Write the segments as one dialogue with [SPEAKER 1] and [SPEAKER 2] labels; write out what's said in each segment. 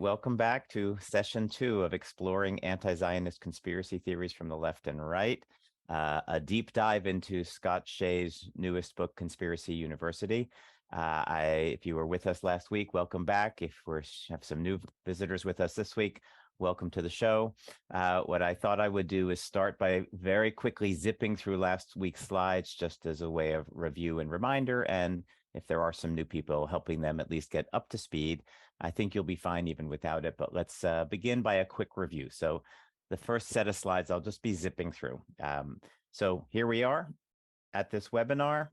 [SPEAKER 1] welcome back to session 2 of exploring anti-Zionist conspiracy theories from the left and right. A deep dive into Scott Shea's newest book, Conspiracy University. If you were with us last week, welcome back. If we have some new visitors with us this week, welcome to the show. What I thought I would do is start by very quickly zipping through last week's slides, just as a way of review and reminder. And if there are some new people, helping them at least get up to speed. I think you'll be fine even without it, but let's begin by a quick review. So the first set of slides, I'll just be zipping through. So here we are at this webinar.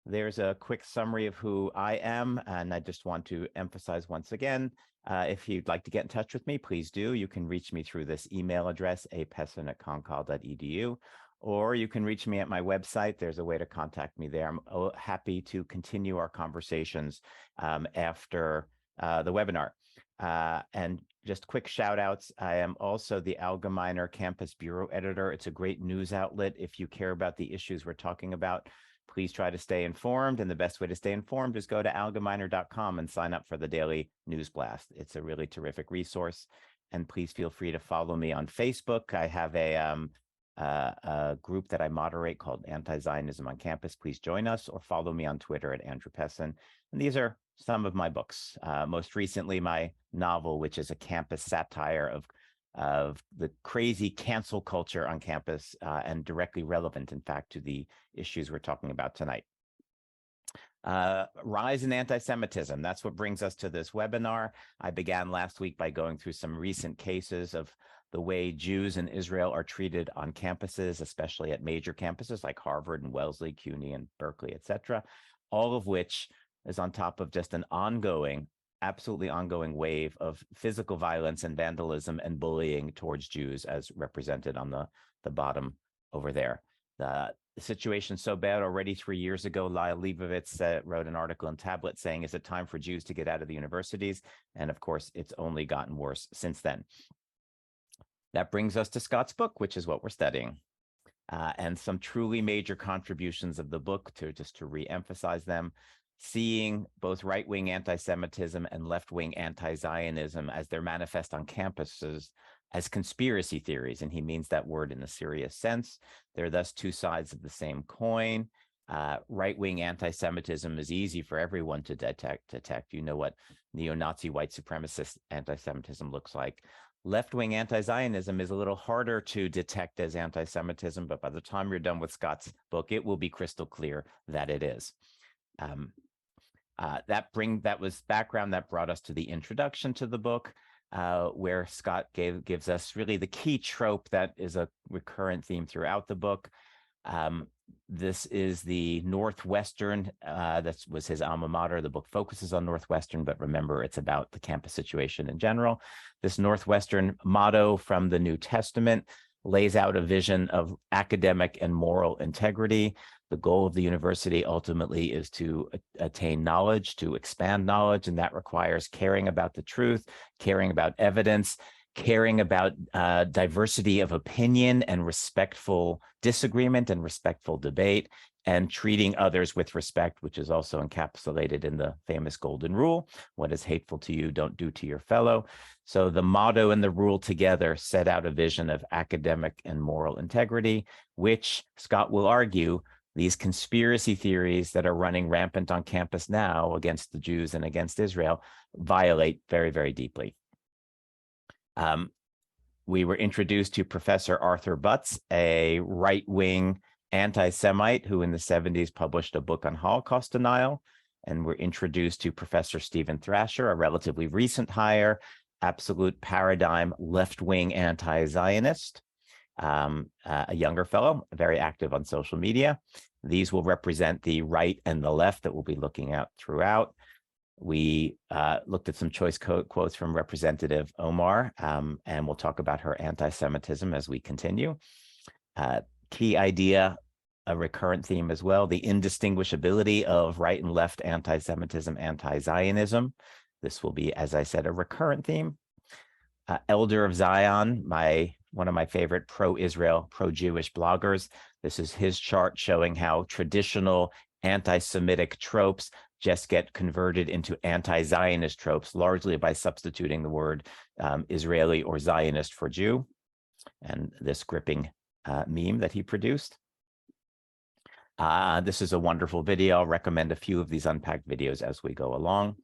[SPEAKER 1] There's a quick summary of who I am, and I just want to emphasize once again, if you'd like to get in touch with me, please do. You can reach me through this email address, apessin@concol.edu, or you can reach me at my website. There's a way to contact me there. I'm happy to continue our conversations after the webinar. And just quick shout outs. I am also the Allgemeiner Campus Bureau Editor. It's a great news outlet. If you care about the issues we're talking about, please try to stay informed. And the best way to stay informed is go to allgemeiner.com and sign up for the daily news blast. It's a really terrific resource. And please feel free to follow me on Facebook. I have a group that I moderate called Anti-Zionism on Campus. Please join us, or follow me on Twitter at Andrew Pessin. And these are some of my books. Most recently, my novel, which is a campus satire of the crazy cancel culture on campus, and directly relevant, in fact, to the issues we're talking about tonight. Rise in anti-Semitism. That's what brings us to this webinar. I began last week by going through some recent cases of the way Jews in Israel are treated on campuses, especially at major campuses like Harvard and Wellesley, CUNY and Berkeley, etc. All of which is on top of just an absolutely ongoing wave of physical violence and vandalism and bullying towards Jews, as represented on the bottom over there. The situation's so bad already. 3 years ago, Lyle Leibovitz wrote an article in Tablet saying, is it time for Jews to get out of the universities? And of course, it's only gotten worse since then. That brings us to Scott's book, which is what we're studying. And some truly major contributions of the book, just to re-emphasize them, seeing both right-wing anti-Semitism and left-wing anti-Zionism as they're manifest on campuses as conspiracy theories, and he means that word in a serious sense. They're thus two sides of the same coin. Right-wing anti-Semitism is easy for everyone to detect. You know what neo-Nazi white supremacist anti-Semitism looks like. Left-wing anti-Zionism is a little harder to detect as anti-Semitism, but by the time you're done with Scott's book, it will be crystal clear that it is. That was background that brought us to the introduction to the book, where Scott gives us really the key trope that is a recurrent theme throughout the book. This is the Northwestern, that was his alma mater. The book focuses on Northwestern, but remember, it's about the campus situation in general. This Northwestern motto from the New Testament lays out a vision of academic and moral integrity. The goal of the university ultimately is to attain knowledge, to expand knowledge, and that requires caring about the truth, caring about evidence, caring about diversity of opinion and respectful disagreement and respectful debate, and treating others with respect, which is also encapsulated in the famous golden rule: what is hateful to you, don't do to your fellow. So the motto and the rule together set out a vision of academic and moral integrity, which Scott will argue these conspiracy theories that are running rampant on campus now against the Jews and against Israel violate very, very deeply. We were introduced to Professor Arthur Butz, a right-wing anti-Semite who in the 70s published a book on Holocaust denial. And we're introduced to Professor Stephen Thrasher, a relatively recent hire, absolute paradigm left-wing anti-Zionist, a younger fellow, very active on social media. These will represent the right and the left that we'll be looking at throughout. We looked at some choice quotes from Representative Omar, and we'll talk about her anti-Semitism as we continue. Key idea, a recurrent theme as well, the indistinguishability of right and left anti-Semitism, anti-Zionism. This will be, as I said, a recurrent theme. Elder of Zion, one of my favorite pro-Israel, pro-Jewish bloggers. This is his chart showing how traditional anti-Semitic tropes just get converted into anti-Zionist tropes, largely by substituting the word Israeli or Zionist for Jew, and this gripping meme that he produced. This is a wonderful video. I'll recommend a few of these unpacked videos as we go along.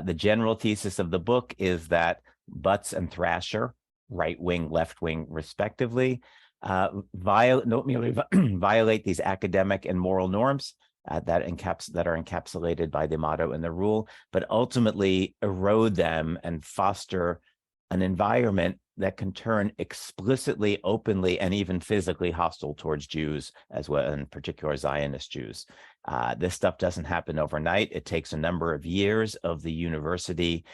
[SPEAKER 1] The general thesis of the book is that Butts and Thrasher, right wing, left wing, respectively, violate these academic and moral norms that are encapsulated by the motto and the rule, but ultimately erode them and foster an environment that can turn explicitly, openly, and even physically hostile towards Jews, as well, in particular Zionist Jews. This stuff doesn't happen overnight. It takes a number of years of the university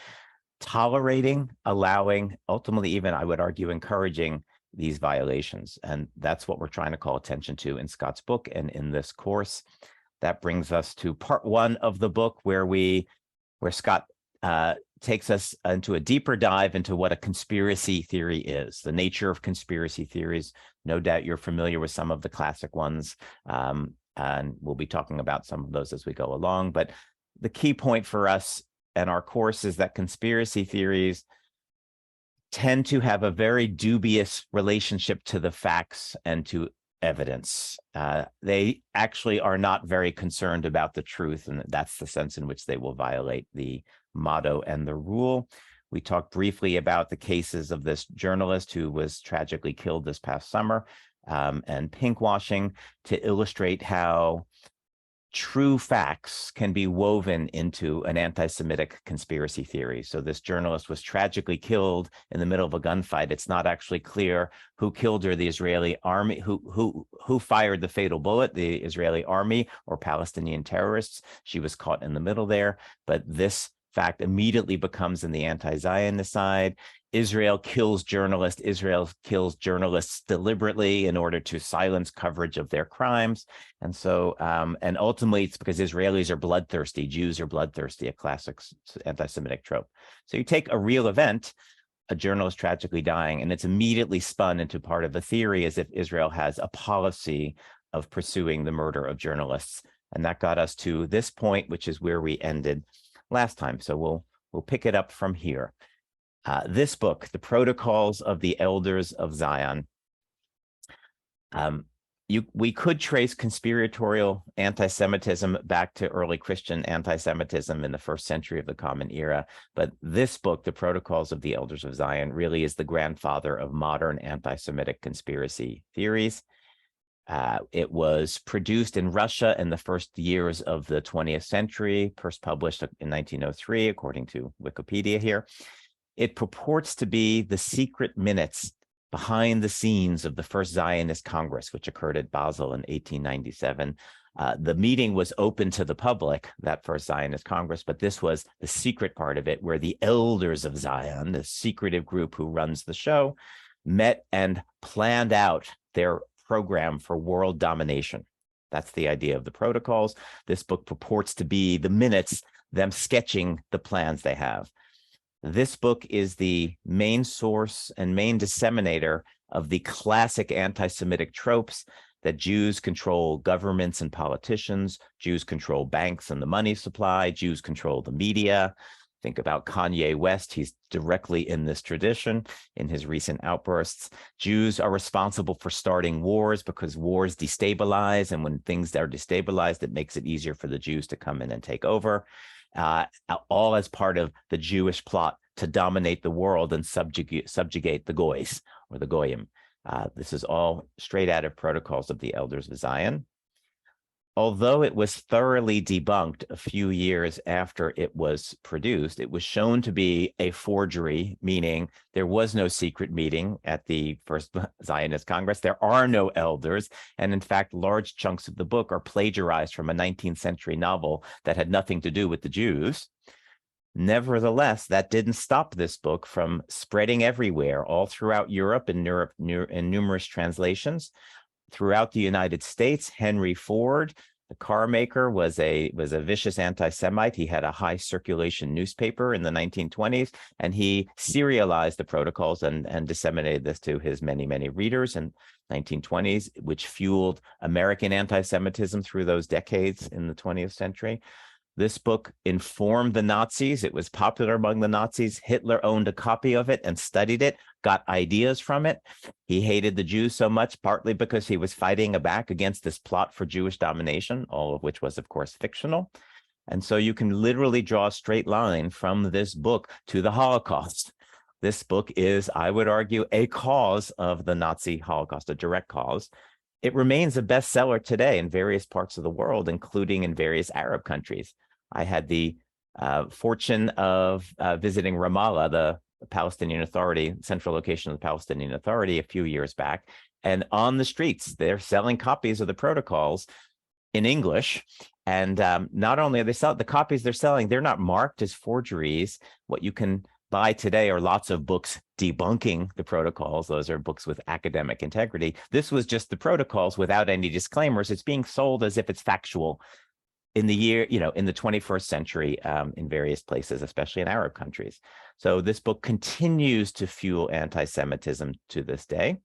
[SPEAKER 1] tolerating, allowing, ultimately even, I would argue, encouraging these violations. And that's what we're trying to call attention to in Scott's book and in this course. That brings us to part one of the book, where Scott takes us into a deeper dive into what a conspiracy theory is, the nature of conspiracy theories. No doubt you're familiar with some of the classic ones, and we'll be talking about some of those as we go along. But the key point for us and our course is that conspiracy theories tend to have a very dubious relationship to the facts and to evidence. They actually are not very concerned about the truth, and that's the sense in which they will violate the motto and the rule. We talked briefly about the cases of this journalist who was tragically killed this past summer, and pinkwashing, to illustrate how true facts can be woven into an anti-Semitic conspiracy theory. So this journalist was tragically killed in the middle of a gunfight. It's not actually clear who killed her, the Israeli army, who fired the fatal bullet, the Israeli army or Palestinian terrorists. She was caught in the middle there, but this fact immediately becomes in the anti-Zionist side. Israel kills journalists. Israel kills journalists deliberately in order to silence coverage of their crimes. And so, and ultimately it's because Israelis are bloodthirsty, Jews are bloodthirsty, a classic anti-Semitic trope. So you take a real event, a journalist tragically dying, and it's immediately spun into part of a theory as if Israel has a policy of pursuing the murder of journalists. And that got us to this point, which is where we ended last time. So we'll pick it up from here. This book, The Protocols of the Elders of Zion. We could trace conspiratorial anti-Semitism back to early Christian anti-Semitism in the first century of the Common Era, but this book, The Protocols of the Elders of Zion, really is the grandfather of modern anti-Semitic conspiracy theories. It was produced in Russia in the first years of the 20th century, first published in 1903, according to Wikipedia here. It purports to be the secret minutes behind the scenes of the first Zionist Congress, which occurred at Basel in 1897. The meeting was open to the public, that first Zionist Congress, but this was the secret part of it, where the elders of Zion, the secretive group who runs the show, met and planned out their program for world domination. That's the idea of the protocols. This book purports to be the minutes, them sketching the plans they have. This book is the main source and main disseminator of the classic anti-Semitic tropes that Jews control governments and politicians, Jews control banks and the money supply, Jews control the media. Think about Kanye West. He's directly in this tradition in his recent outbursts. Jews are responsible for starting wars because wars destabilize, and when things are destabilized, it makes it easier for the Jews to come in and take over. All as part of the Jewish plot to dominate the world and subjugate the Goys or the Goyim. This is all straight out of Protocols of the Elders of Zion. Although it was thoroughly debunked a few years after it was produced, it was shown to be a forgery, meaning there was no secret meeting at the first Zionist Congress. There are no elders. And in fact, large chunks of the book are plagiarized from a 19th century novel that had nothing to do with the Jews. Nevertheless, that didn't stop this book from spreading everywhere, all throughout Europe in numerous translations. Throughout the United States, Henry Ford The car maker was a vicious anti-Semite. He had a high circulation newspaper in the 1920s, and he serialized the protocols and disseminated this to his many, many readers in 1920s, which fueled American anti-Semitism through those decades in the 20th century. This book informed the Nazis. It was popular among the Nazis. Hitler owned a copy of it and studied it, got ideas from it. He hated the Jews so much, partly because he was fighting back against this plot for Jewish domination, all of which was, of course, fictional. And so you can literally draw a straight line from this book to the Holocaust. This book is, I would argue, a cause of the Nazi Holocaust, a direct cause. It remains a bestseller today in various parts of the world, including in various Arab countries. I had the fortune of visiting Ramallah, the Palestinian Authority, central location of the Palestinian Authority, a few years back. And on the streets, they're selling copies of the protocols in English. And not only are they selling the copies they're selling, they're not marked as forgeries. What you can buy today are lots of books debunking the protocols. Those are books with academic integrity. This was just the protocols without any disclaimers. It's being sold as if it's factual in the year, in the 21st century, in various places, especially in Arab countries. So this book continues to fuel anti-Semitism to this day.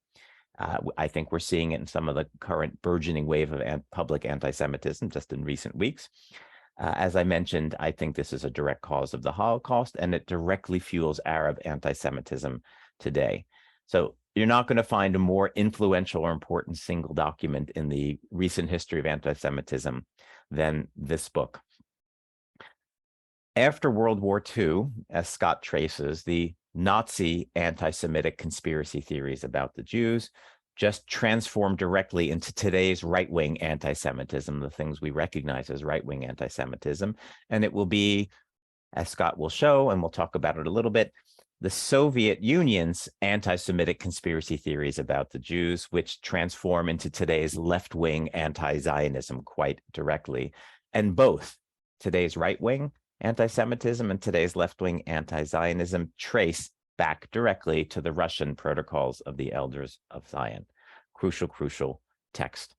[SPEAKER 1] I think we're seeing it in some of the current burgeoning wave of public anti-Semitism just in recent weeks. As I mentioned, I think this is a direct cause of the Holocaust, and it directly fuels Arab anti-Semitism today. So you're not going to find a more influential or important single document in the recent history of anti-Semitism than this book. After World War II, as Scott traces, the Nazi anti-Semitic conspiracy theories about the Jews just transformed directly into today's right-wing anti-Semitism, the things we recognize as right-wing anti-Semitism. And it will be, as Scott will show, and we'll talk about it a little bit, the Soviet Union's anti-Semitic conspiracy theories about the Jews, which transform into today's left-wing anti-Zionism quite directly. And both today's right-wing anti-Semitism and today's left-wing anti-Zionism trace back directly to the Russian protocols of the Elders of Zion. Crucial, crucial text.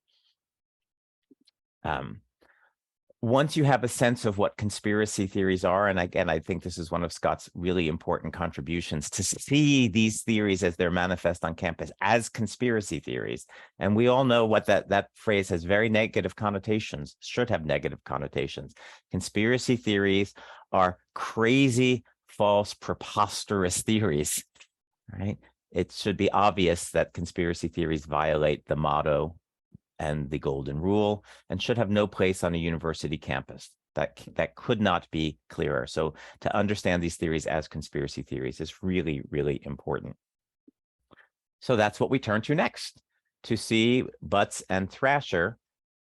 [SPEAKER 1] Once you have a sense of what conspiracy theories are, and again, I think this is one of Scott's really important contributions, to see these theories as they're manifest on campus as conspiracy theories. And we all know what that phrase has very negative connotations, should have negative connotations. Conspiracy theories are crazy, false, preposterous theories, right? It should be obvious that conspiracy theories violate the motto and the golden rule, and should have no place on a university campus. That could not be clearer. So to understand these theories as conspiracy theories is really, really important. So that's what we turn to next, to see Butts and Thrasher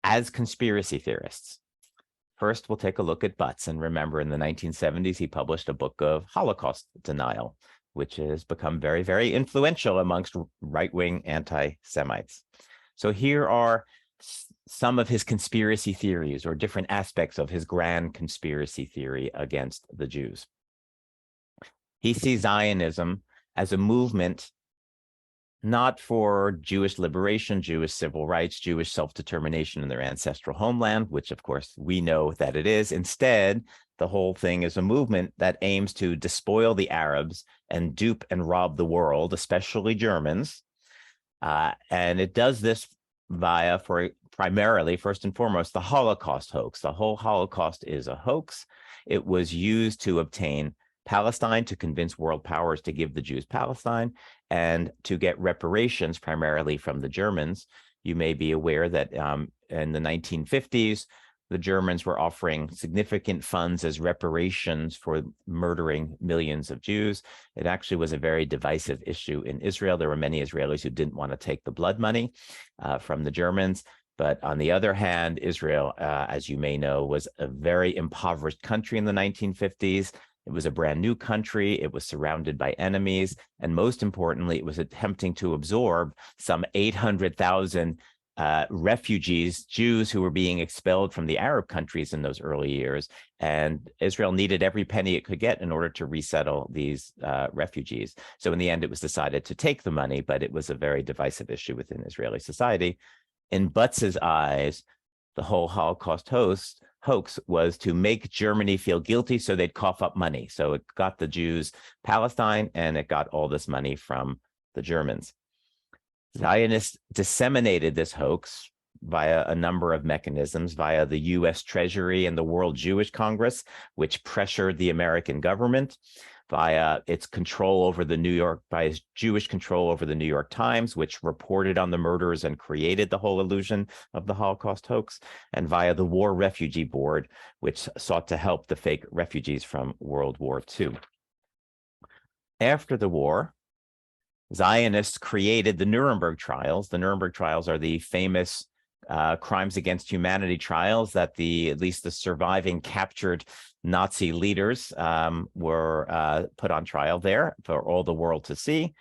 [SPEAKER 1] as conspiracy theorists. First, we'll take a look at Butts. And remember, in the 1970s, he published a book of Holocaust denial, which has become very, very influential amongst right-wing anti-Semites. So here are some of his conspiracy theories, or different aspects of his grand conspiracy theory against the Jews. He sees Zionism as a movement not for Jewish liberation, Jewish civil rights, Jewish self-determination in their ancestral homeland, which of course we know that it is. Instead, the whole thing is a movement that aims to despoil the Arabs and dupe and rob the world, especially Germans. And it does this via, primarily, first and foremost, the Holocaust hoax. The whole Holocaust is a hoax. It was used to obtain Palestine, to convince world powers to give the Jews Palestine, and to get reparations primarily from the Germans. You may be aware that in the 1950s, the Germans were offering significant funds as reparations for murdering millions of Jews. It actually was a very divisive issue in Israel. There were many Israelis who didn't want to take the blood money from the Germans. But on the other hand, Israel, as you may know, was a very impoverished country in the 1950s. It was a brand new country. It was surrounded by enemies. And most importantly, it was attempting to absorb some 800,000 refugees, Jews who were being expelled from the Arab countries in those early years. And Israel needed every penny it could get in order to resettle these refugees. So in the end, it was decided to take the money, but it was a very divisive issue within Israeli society. In Butts's eyes, the whole Holocaust hoax was to make Germany feel guilty so they'd cough up money. So it got the Jews Palestine, and it got all this money from the Germans. Zionists disseminated this hoax via a number of mechanisms, via the US Treasury and the World Jewish Congress, which pressured the American government, via its control over by its Jewish control over the New York Times, which reported on the murders and created the whole illusion of the Holocaust hoax, and via the War Refugee Board, which sought to help the fake refugees from World War II. After the war, Zionists created the Nuremberg trials. The Nuremberg trials are the famous crimes against humanity trials that at least the surviving captured Nazi leaders were put on trial there for all the world to see.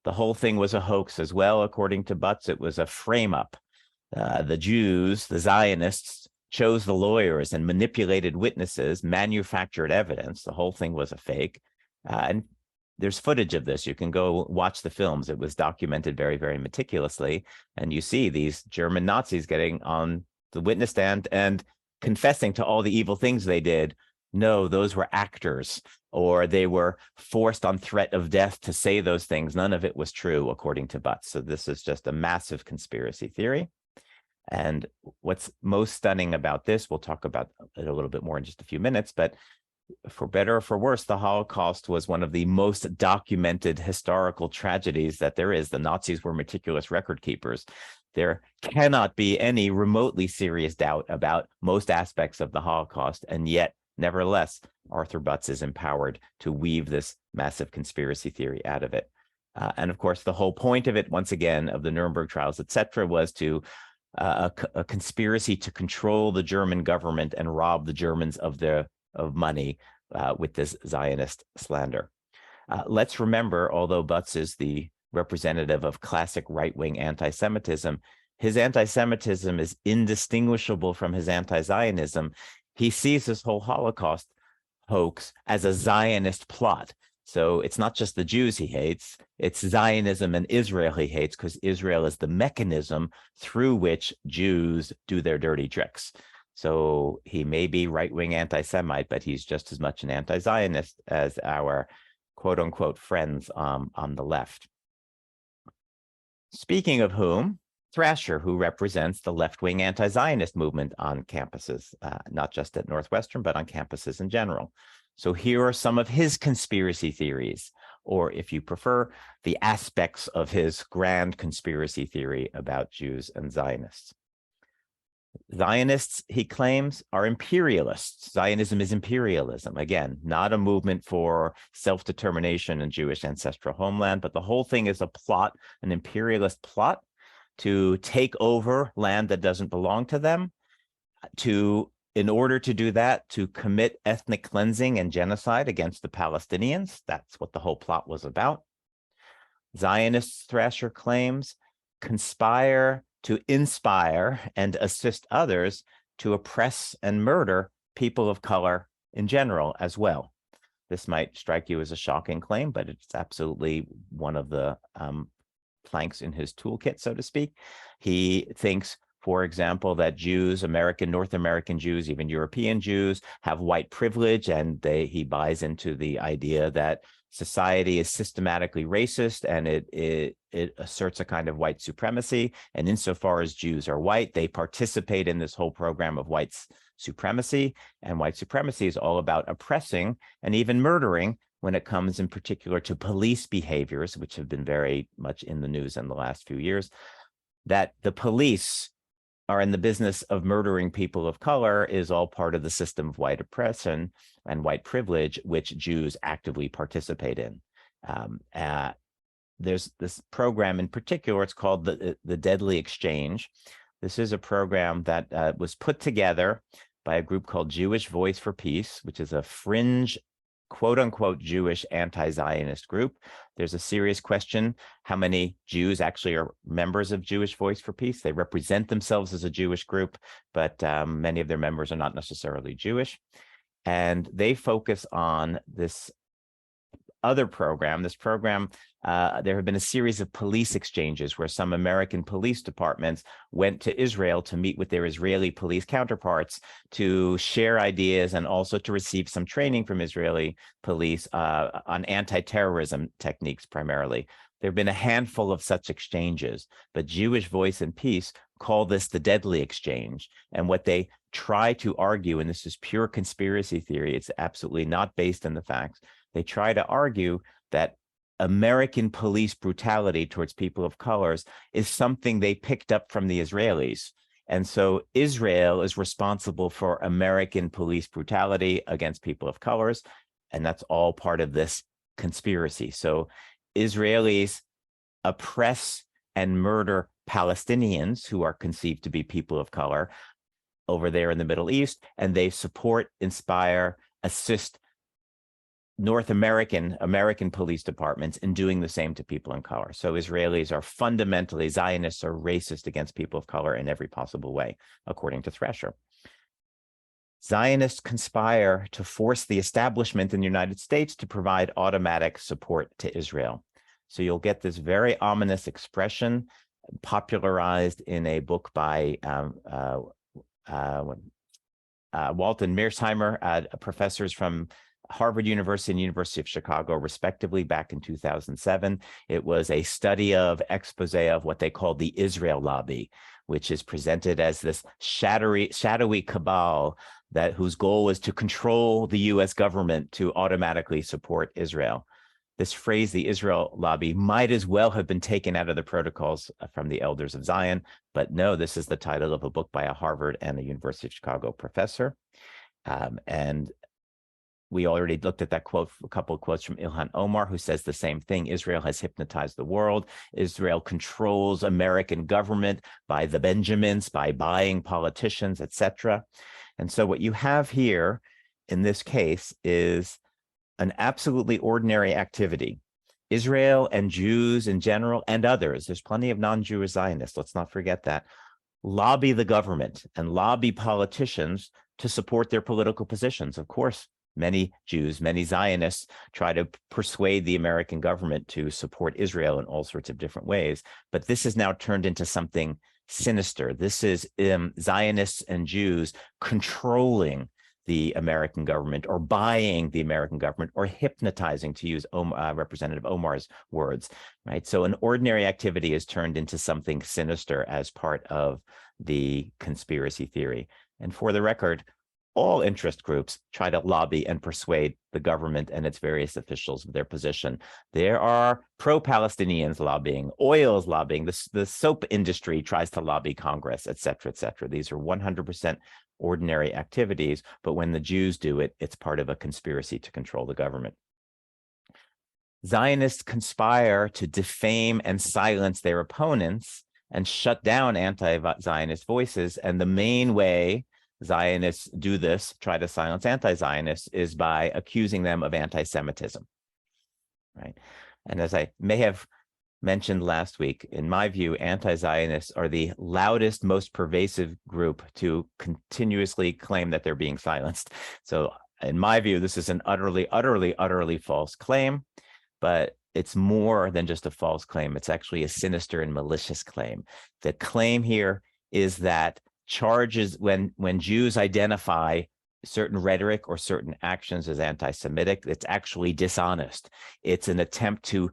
[SPEAKER 1] The whole thing was a hoax as well, according to Butts. It was a frame-up. The Jews, the Zionists, chose the lawyers and manipulated witnesses, manufactured evidence. The whole thing was a fake. And there's footage of this. You can go watch the films. It was documented very, very meticulously. And you see these German Nazis getting on the witness stand and confessing to all the evil things they did. No, those were actors, or they were forced on threat of death to say those things. None of it was true, according to Butts. So this is just a massive conspiracy theory. And what's most stunning about this, we'll talk about it a little bit more in just a few minutes, but for better or for worse, the Holocaust was one of the most documented historical tragedies that there is. The Nazis were meticulous record keepers. There cannot be any remotely serious doubt about most aspects of the Holocaust, and yet, nevertheless, Arthur Butts is empowered to weave this massive conspiracy theory out of it. And of course, the whole point of it, once again, of the Nuremberg trials, etc., was to a conspiracy to control the German government and rob the Germans of money with this Zionist slander. Let's remember, although Butts is the representative of classic right-wing anti-Semitism, his anti-Semitism is indistinguishable from his anti-Zionism. He sees this whole Holocaust hoax as a Zionist plot. So it's not just the Jews he hates, it's Zionism and Israel he hates, because Israel is the mechanism through which Jews do their dirty tricks. So he may be right-wing anti-Semite, but he's just as much an anti-Zionist as our quote-unquote friends on the left. Speaking of whom, Thrasher, who represents the left-wing anti-Zionist movement on campuses, not just at Northwestern, but on campuses in general. So here are some of his conspiracy theories, or if you prefer, the aspects of his grand conspiracy theory about Jews and Zionists. Zionists, he claims, are imperialists. Zionism is imperialism. Again, not a movement for self-determination in Jewish ancestral homeland, but the whole thing is a plot, an imperialist plot to take over land that doesn't belong to them, in order to do that, to commit ethnic cleansing and genocide against the Palestinians. That's what the whole plot was about. Zionists, Thrasher claims, conspire to inspire and assist others to oppress and murder people of color in general as well. This might strike you as a shocking claim, but it's absolutely one of the planks in his toolkit, so to speak. He thinks, for example, that Jews, North American Jews, even European Jews, have white privilege, and he buys into the idea that society is systematically racist, and it asserts a kind of white supremacy. And insofar as Jews are white, they participate in this whole program of white supremacy. And white supremacy is all about oppressing and even murdering when it comes in particular to police behaviors, which have been very much in the news in the last few years, that the police are in the business of murdering people of color is all part of the system of white oppression and white privilege, which Jews actively participate in. There's this program in particular, it's called the Deadly Exchange. This is a program that was put together by a group called Jewish Voice for Peace, which is a fringe, quote-unquote Jewish anti-Zionist group. There's a serious question, how many Jews actually are members of Jewish Voice for Peace? They represent themselves as a Jewish group, but many of their members are not necessarily Jewish. And they focus on this other program. This program, there have been a series of police exchanges where some American police departments went to Israel to meet with their Israeli police counterparts to share ideas and also to receive some training from Israeli police on anti-terrorism techniques primarily. There have been a handful of such exchanges, but Jewish Voice and Peace call this the deadly exchange. And what they try to argue, and this is pure conspiracy theory, it's absolutely not based on the facts, they try to argue that American police brutality towards people of colors is something they picked up from the Israelis. And so Israel is responsible for American police brutality against people of colors, and that's all part of this conspiracy. So Israelis oppress and murder Palestinians who are conceived to be people of color over there in the Middle East, and they support, inspire, assist North American police departments in doing the same to people of color. So Israelis are fundamentally, Zionists are racist against people of color in every possible way, according to Thresher. Zionists conspire to force the establishment in the United States to provide automatic support to Israel. So you'll get this very ominous expression popularized in a book by Walton Mearsheimer, professors from Harvard University and University of Chicago, respectively, back in 2007. It was a study of expose of what they called the Israel lobby, which is presented as this shadowy cabal whose goal is to control the US government to automatically support Israel. This phrase, the Israel lobby, might as well have been taken out of the protocols from the Elders of Zion, but no, this is the title of a book by a Harvard and a University of Chicago professor. And we already looked at that quote, a couple of quotes from Ilhan Omar, who says the same thing. Israel has hypnotized the world. Israel controls American government by the Benjamins, by buying politicians, etc. And so what you have here in this case is an absolutely ordinary activity. Israel and Jews in general and others, there's plenty of non-Jewish Zionists, let's not forget that, lobby the government and lobby politicians to support their political positions. Of course, many Jews, many Zionists try to persuade the American government to support Israel in all sorts of different ways. But this is now turned into something sinister. This is Zionists and Jews controlling the American government or buying the American government or hypnotizing, to use Representative Omar's words, right? So an ordinary activity is turned into something sinister as part of the conspiracy theory. And for the record, all interest groups try to lobby and persuade the government and its various officials of their position. There are pro-Palestinians lobbying, oil's lobbying, the soap industry tries to lobby Congress, et cetera, et cetera. These are 100% ordinary activities, but when the Jews do it, it's part of a conspiracy to control the government. Zionists conspire to defame and silence their opponents and shut down anti-Zionist voices, and the main way Zionists do this, try to silence anti-Zionists, is by accusing them of anti-Semitism, right? And as I may have mentioned last week, in my view, anti-Zionists are the loudest, most pervasive group to continuously claim that they're being silenced. So in my view, this is an utterly false claim, but it's more than just a false claim. It's actually a sinister and malicious claim. The claim here is that charges when Jews identify certain rhetoric or certain actions as anti-Semitic, it's actually dishonest. It's an attempt to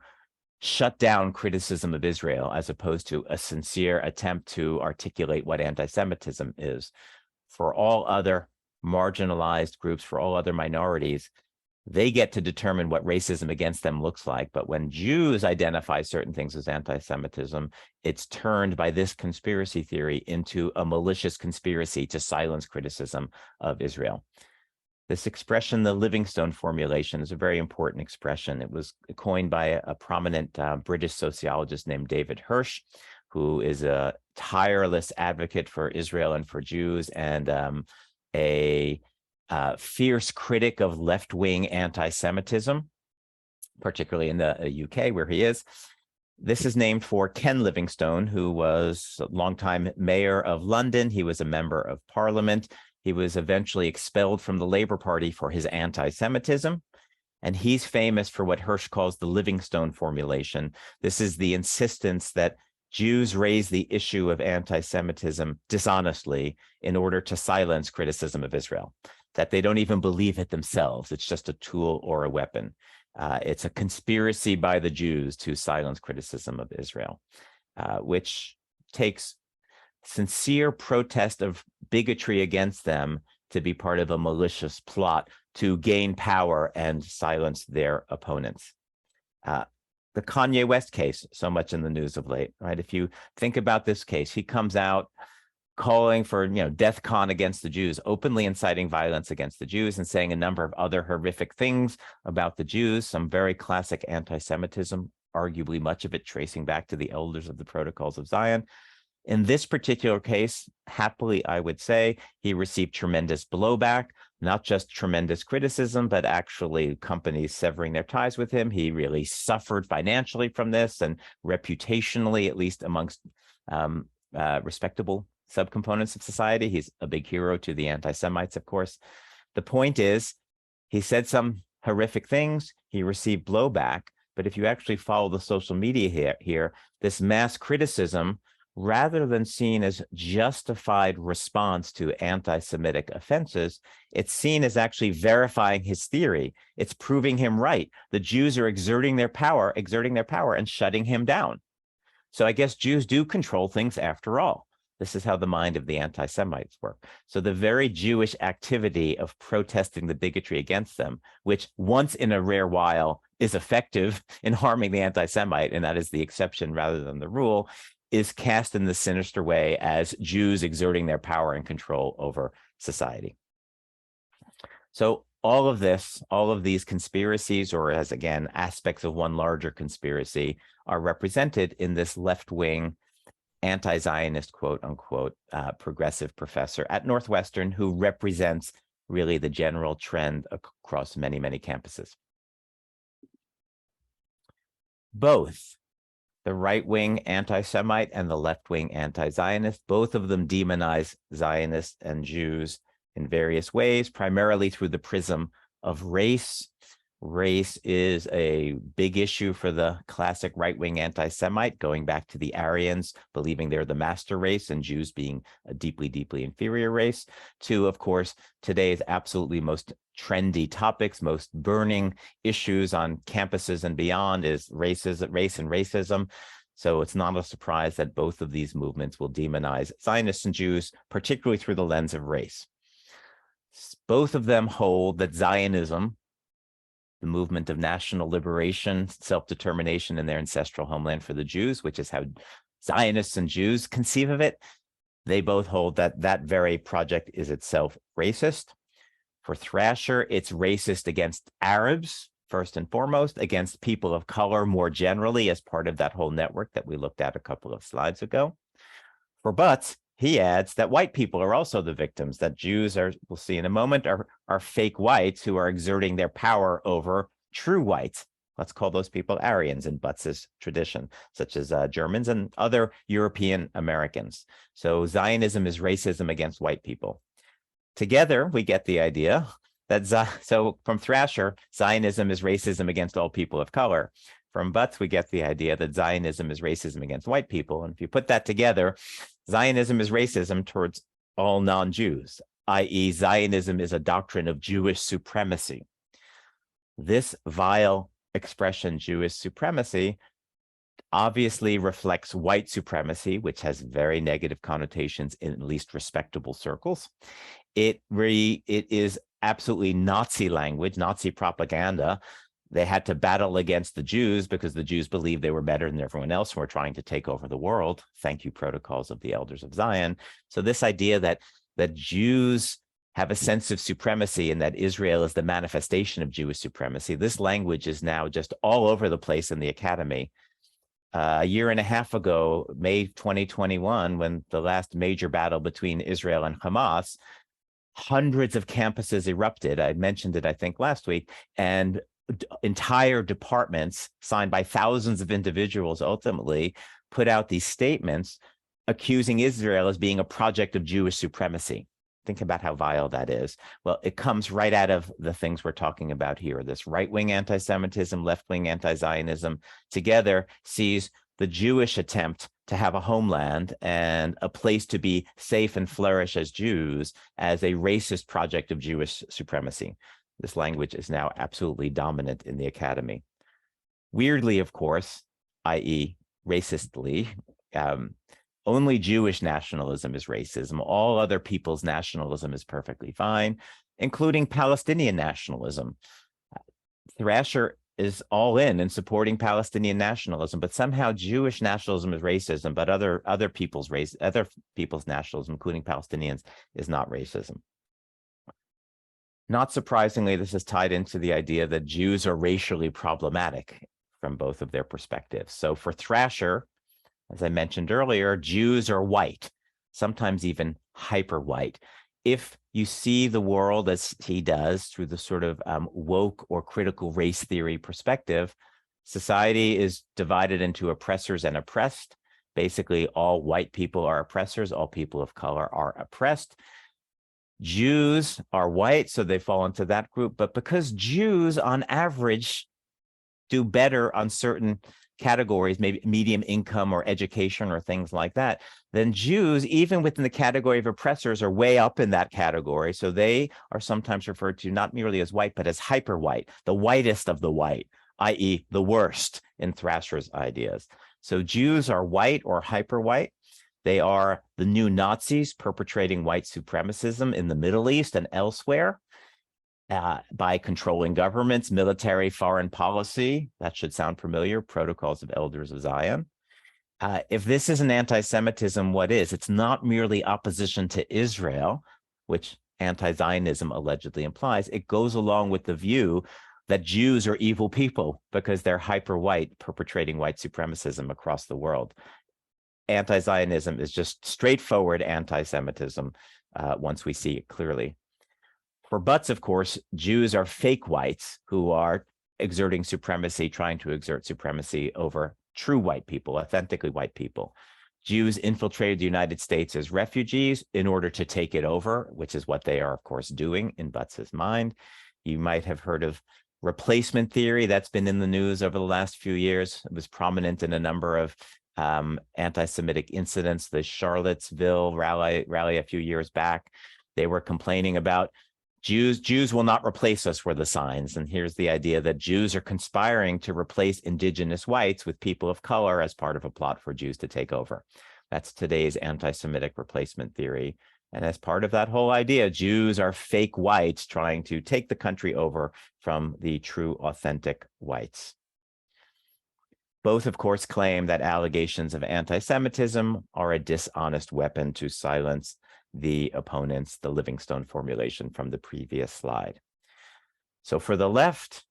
[SPEAKER 1] shut down criticism of Israel as opposed to a sincere attempt to articulate what anti-Semitism is. For all other marginalized groups, for all other minorities, they get to determine what racism against them looks like. But when Jews identify certain things as anti-Semitism, it's turned by this conspiracy theory into a malicious conspiracy to silence criticism of Israel. This expression, the Livingstone formulation, is a very important expression. It was coined by a prominent British sociologist named David Hirsch, who is a tireless advocate for Israel and for Jews, and a fierce critic of left-wing anti-Semitism, particularly in the UK, where he is. This is named for Ken Livingstone, who was a longtime mayor of London. He was a member of parliament. He was eventually expelled from the Labour Party for his anti-Semitism. And he's famous for what Hirsch calls the Livingstone formulation. This is the insistence that Jews raise the issue of anti-Semitism dishonestly in order to silence criticism of Israel, that they don't even believe it themselves. It's just a tool or a weapon. It's a conspiracy by the Jews to silence criticism of Israel, which takes sincere protest of bigotry against them to be part of a malicious plot to gain power and silence their opponents. The Kanye West case, so much in the news of late, right? If you think about this case, he comes out calling for, death con against the Jews, openly inciting violence against the Jews and saying a number of other horrific things about the Jews, some very classic anti-Semitism, arguably much of it tracing back to the elders of the Protocols of Zion. In this particular case, happily, I would say, he received tremendous blowback, not just tremendous criticism, but actually companies severing their ties with him. He really suffered financially from this and reputationally, at least amongst respectable subcomponents of society. He's a big hero to the anti-Semites, of course. The point is, he said some horrific things. He received blowback. But if you actually follow the social media here, this mass criticism, rather than seen as justified response to anti-Semitic offenses, it's seen as actually verifying his theory. It's proving him right. The Jews are exerting their power and shutting him down. So I guess Jews do control things after all. This is how the mind of the anti-Semites work. So the very Jewish activity of protesting the bigotry against them, which once in a rare while is effective in harming the anti-Semite, and that is the exception rather than the rule, is cast in the sinister way as Jews exerting their power and control over society. So all of this, all of these conspiracies, or as again, aspects of one larger conspiracy, are represented in this left-wing anti-Zionist, quote unquote, progressive professor at Northwestern who represents really the general trend across many, many campuses. Both the right-wing anti-Semite and the left-wing anti-Zionist, both of them demonize Zionists and Jews in various ways, primarily through the prism of race. Race is a big issue for the classic right-wing anti-Semite, going back to the Aryans, believing they're the master race and Jews being a deeply, deeply inferior race, to, of course, today's absolutely most trendy topics, most burning issues on campuses and beyond is race and racism. So it's not a surprise that both of these movements will demonize Zionists and Jews, particularly through the lens of race. Both of them hold that Zionism, the movement of national liberation, self-determination in their ancestral homeland for the Jews, which is how Zionists and Jews conceive of it, they both hold that that very project is itself racist. For Thrasher, it's racist against Arabs, first and foremost, against people of color more generally, as part of that whole network that we looked at a couple of slides ago. For Butts, he adds that white people are also the victims, that Jews are, we'll see in a moment, are fake whites who are exerting their power over true whites. Let's call those people Aryans in Butts's tradition, such as Germans and other European Americans. So Zionism is racism against white people. Together, we get the idea that, so from Thrasher, Zionism is racism against all people of color. From Butts, we get the idea that Zionism is racism against white people. And if you put that together, Zionism is racism towards all non-Jews, i.e. Zionism is a doctrine of Jewish supremacy. This vile expression, Jewish supremacy, obviously reflects white supremacy, which has very negative connotations in at least respectable circles. It is absolutely Nazi language, Nazi propaganda. They had to battle against the Jews because the Jews believed they were better than everyone else and were trying to take over the world. Thank you, Protocols of the Elders of Zion. So this idea that Jews have a sense of supremacy and that Israel is the manifestation of Jewish supremacy, this language is now just all over the place in the academy. A year and a half ago, May 2021, when the last major battle between Israel and Hamas, hundreds of campuses erupted. I mentioned it, I think, last week, and entire departments signed by thousands of individuals ultimately put out these statements accusing Israel as being a project of Jewish supremacy. Think about how vile that is. Well, it comes right out of the things we're talking about here. This right-wing anti-Semitism, left-wing anti-Zionism together sees the Jewish attempt to have a homeland and a place to be safe and flourish as Jews as a racist project of Jewish supremacy. This language is now absolutely dominant in the academy. Weirdly, of course, i.e. racistly, only Jewish nationalism is racism. All other people's nationalism is perfectly fine, including Palestinian nationalism. Thrasher is all in supporting Palestinian nationalism, but somehow Jewish nationalism is racism, but other people's nationalism, including Palestinians, is not racism. Not surprisingly, this is tied into the idea that Jews are racially problematic from both of their perspectives. So for Thrasher, as I mentioned earlier, Jews are white, sometimes even hyper white. If you see the world as he does through the sort of woke or critical race theory perspective, society is divided into oppressors and oppressed. Basically, all white people are oppressors, all people of color are oppressed. Jews are white, so they fall into that group. But because Jews, on average, do better on certain categories, maybe medium income or education or things like that, then Jews, even within the category of oppressors, are way up in that category. So they are sometimes referred to not merely as white, but as hyper white, the whitest of the white, i.e. the worst in Thrasher's ideas. So Jews are white or hyper white. They are the new Nazis perpetrating white supremacism in the Middle East and elsewhere. By controlling governments, military, foreign policy. That should sound familiar, Protocols of Elders of Zion. If this isn't anti-Semitism, what is? It's not merely opposition to Israel, which anti-Zionism allegedly implies. It goes along with the view that Jews are evil people because they're hyper-white, perpetrating white supremacism across the world. Anti-Zionism is just straightforward anti-Semitism once we see it clearly. For Butts, of course, Jews are fake whites who are exerting supremacy, trying to exert supremacy over true white people, authentically white people. Jews infiltrated the United States as refugees in order to take it over, which is what they are, of course, doing in Butts's mind. You might have heard of replacement theory. That's been in the news over the last few years. It was prominent in a number of anti-Semitic incidents. The Charlottesville rally a few years back, they were complaining about Jews will not replace us, were the signs. And here's the idea that Jews are conspiring to replace indigenous whites with people of color as part of a plot for Jews to take over. That's today's anti-Semitic replacement theory. And as part of that whole idea, Jews are fake whites trying to take the country over from the true, authentic whites. Both, of course, claim that allegations of anti-Semitism are a dishonest weapon to silence the opponents, the Livingstone formulation from the previous slide. So for the left,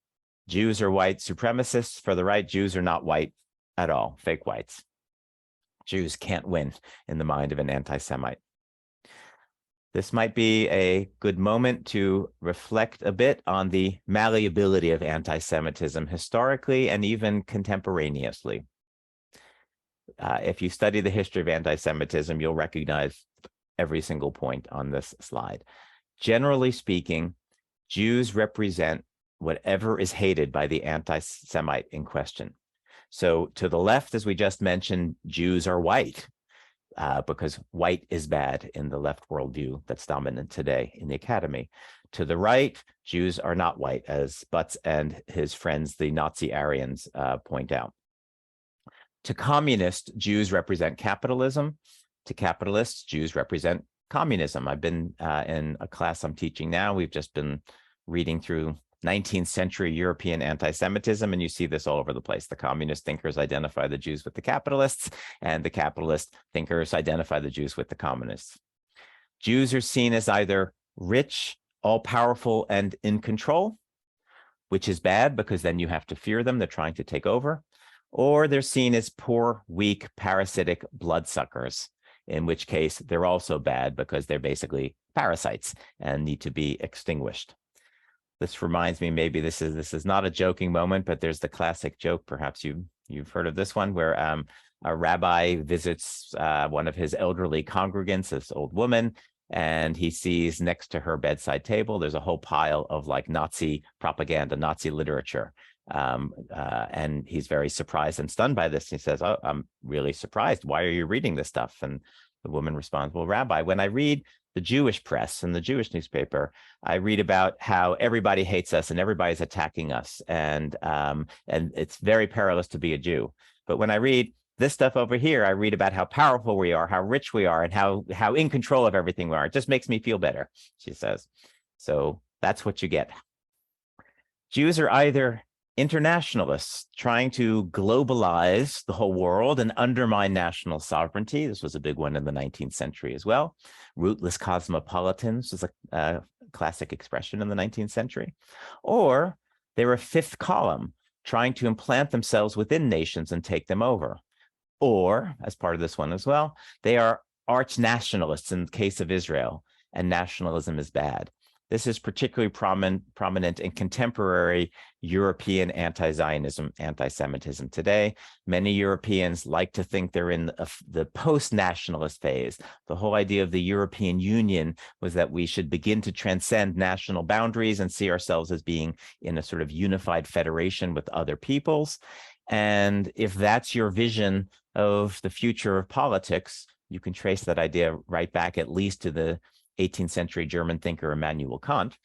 [SPEAKER 1] Jews are white supremacists. For the right, Jews are not white at all, fake whites. Jews can't win in the mind of an anti-Semite. This might be a good moment to reflect a bit on the malleability of anti-Semitism historically and even contemporaneously. If you study the history of anti-Semitism, you'll recognize every single point on this slide. Generally speaking, Jews represent whatever is hated by the anti-Semite in question. So to the left, as we just mentioned, Jews are white because white is bad in the left worldview that's dominant today in the academy. To the right, Jews are not white, as Butts and his friends, the Nazi Aryans, point out. To communists, Jews represent capitalism. To capitalists, Jews represent communism. I've been in a class I'm teaching now. We've just been reading through 19th century European anti-Semitism, and you see this all over the place. The communist thinkers identify the Jews with the capitalists, and the capitalist thinkers identify the Jews with the communists. Jews are seen as either rich, all-powerful, and in control, which is bad because then you have to fear them. They're trying to take over. Or they're seen as poor, weak, parasitic bloodsuckers, in which case they're also bad because they're basically parasites and need to be extinguished. This reminds me, maybe this is not a joking moment, but there's the classic joke, perhaps you've heard of this one, where a rabbi visits one of his elderly congregants, this old woman, And he sees next to her bedside table, there's a whole pile of like Nazi propaganda, Nazi literature. And he's very surprised and stunned by this. He says, "Oh, I'm really surprised. Why are you reading this stuff?" And the woman responds, "Well, Rabbi, when I read the Jewish press and the Jewish newspaper, I read about how everybody hates us and everybody's attacking us. And it's very perilous to be a Jew. But when I read this stuff over here, I read about how powerful we are, how rich we are, and how in control of everything we are. It just makes me feel better," she says. So that's what you get. Jews are either internationalists trying to globalize the whole world and undermine national sovereignty. This was a big one in the 19th century as well. Rootless cosmopolitans was a classic expression in the 19th century. Or they're a fifth column trying to implant themselves within nations and take them over. Or, as part of this one as well, they are arch nationalists in the case of Israel, and nationalism is bad. This is particularly prominent in contemporary European anti-Zionism, anti-Semitism today. Many Europeans like to think they're in the post-nationalist phase. The whole idea of the European Union was that we should begin to transcend national boundaries and see ourselves as being in a sort of unified federation with other peoples. And if that's your vision of the future of politics, you can trace that idea right back at least to the 18th century German thinker Immanuel Kant.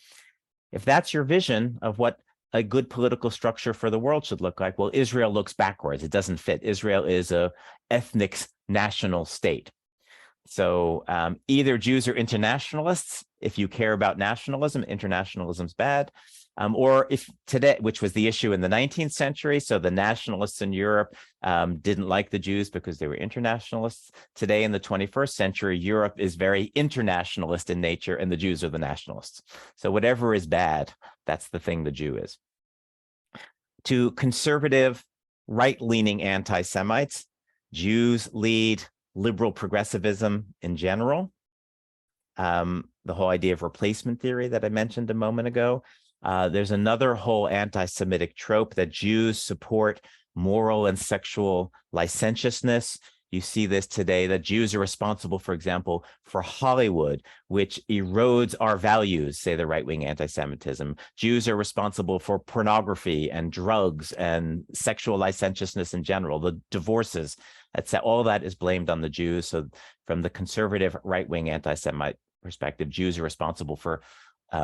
[SPEAKER 1] If that's your vision of what a good political structure for the world should look like, well, Israel looks backwards. It doesn't fit. Israel is a ethnic national state. So either Jews are internationalists. If you care about nationalism, internationalism's bad. Or if today, which was the issue in the 19th century, so the nationalists in Europe didn't like the Jews because they were internationalists. Today in the 21st century, Europe is very internationalist in nature and the Jews are the nationalists. So whatever is bad, that's the thing the Jew is. To conservative, right-leaning anti-Semites, Jews lead liberal progressivism in general. The whole idea of replacement theory that I mentioned a moment ago. There's another whole anti-Semitic trope that Jews support moral and sexual licentiousness. You see this today, that Jews are responsible, for example, for Hollywood, which erodes our values, say the right-wing anti-Semitism. Jews are responsible for pornography and drugs and sexual licentiousness in general, the divorces. All that is blamed on the Jews. So from the conservative right-wing anti-Semite perspective, Jews are responsible for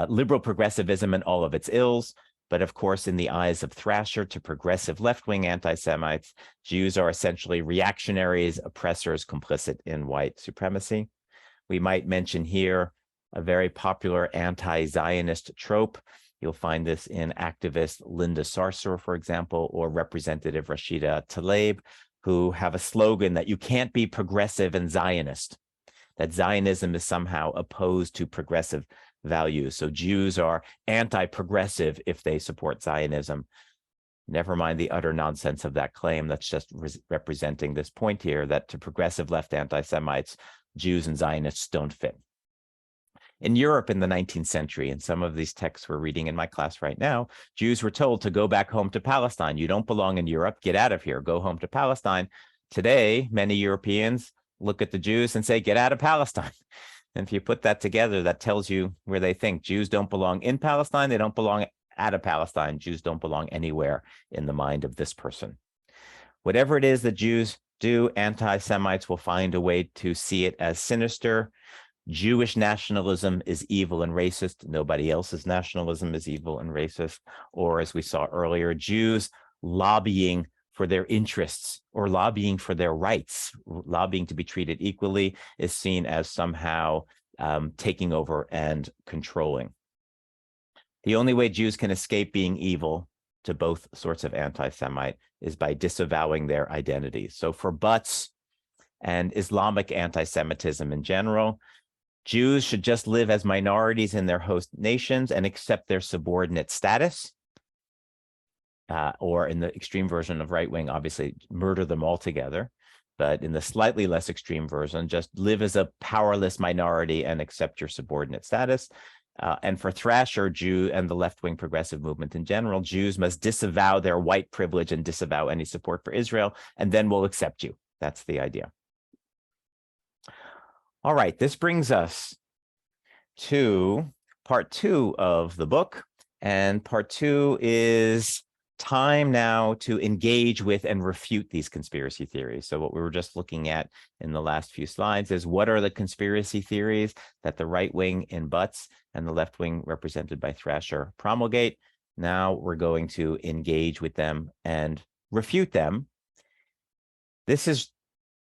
[SPEAKER 1] liberal progressivism and all of its ills. But of course, in the eyes of Thrasher to progressive left-wing anti-Semites, Jews are essentially reactionaries, oppressors, complicit in white supremacy. We might mention here a very popular anti-Zionist trope. You'll find this in activist Linda Sarsour, for example, or Representative Rashida Tlaib, who have a slogan that you can't be progressive and Zionist, that Zionism is somehow opposed to progressive values. So Jews are anti-progressive if they support Zionism. Never mind the utter nonsense of that claim. That's just representing this point here that to progressive left anti-Semites, Jews and Zionists don't fit. In Europe in the 19th century, and some of these texts we're reading in my class right now, Jews were told to go back home to Palestine. You don't belong in Europe. Get out of here. Go home to Palestine. Today, many Europeans look at the Jews and say, get out of Palestine. And if you put that together, that tells you where they think. Jews don't belong in Palestine. They don't belong out of Palestine. Jews don't belong anywhere in the mind of this person. Whatever it is that Jews do, anti-Semites will find a way to see it as sinister. Jewish nationalism is evil and racist. Nobody else's nationalism is evil and racist. Or as we saw earlier, Jews lobbying for their interests or lobbying for their rights, lobbying to be treated equally, is seen as somehow taking over and controlling. The only way Jews can escape being evil to both sorts of anti-Semite is by disavowing their identities. So for Butts and Islamic anti-Semitism in general, Jews should just live as minorities in their host nations and accept their subordinate status. Or in the extreme version of right-wing, obviously murder them altogether. But in the slightly less extreme version, just live as a powerless minority and accept your subordinate status. And for Thrasher, Jew and the left-wing progressive movement in general, Jews must disavow their white privilege and disavow any support for Israel, and then we'll accept you. That's the idea. All right, this brings us to part 2 of the book. And part 2 is time now to engage with and refute these conspiracy theories. So what we were just looking at in the last few slides is what are the conspiracy theories that the right wing in Butts and the left wing represented by Thrasher promulgate. Now we're going to engage with them and refute them. This is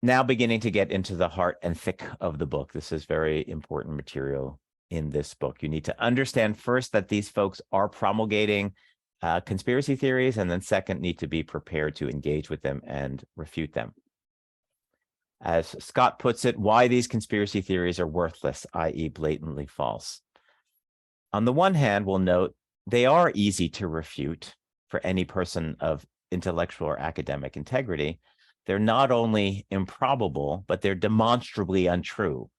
[SPEAKER 1] now beginning to get into the heart and thick of the book. This is very important material in this book. You need to understand first that these folks are promulgating conspiracy theories, and then second, need to be prepared to engage with them and refute them. As Scott puts it, why these conspiracy theories are worthless, i.e. blatantly false. On the one hand, we'll note they are easy to refute for any person of intellectual or academic integrity. They're not only improbable, but they're demonstrably untrue.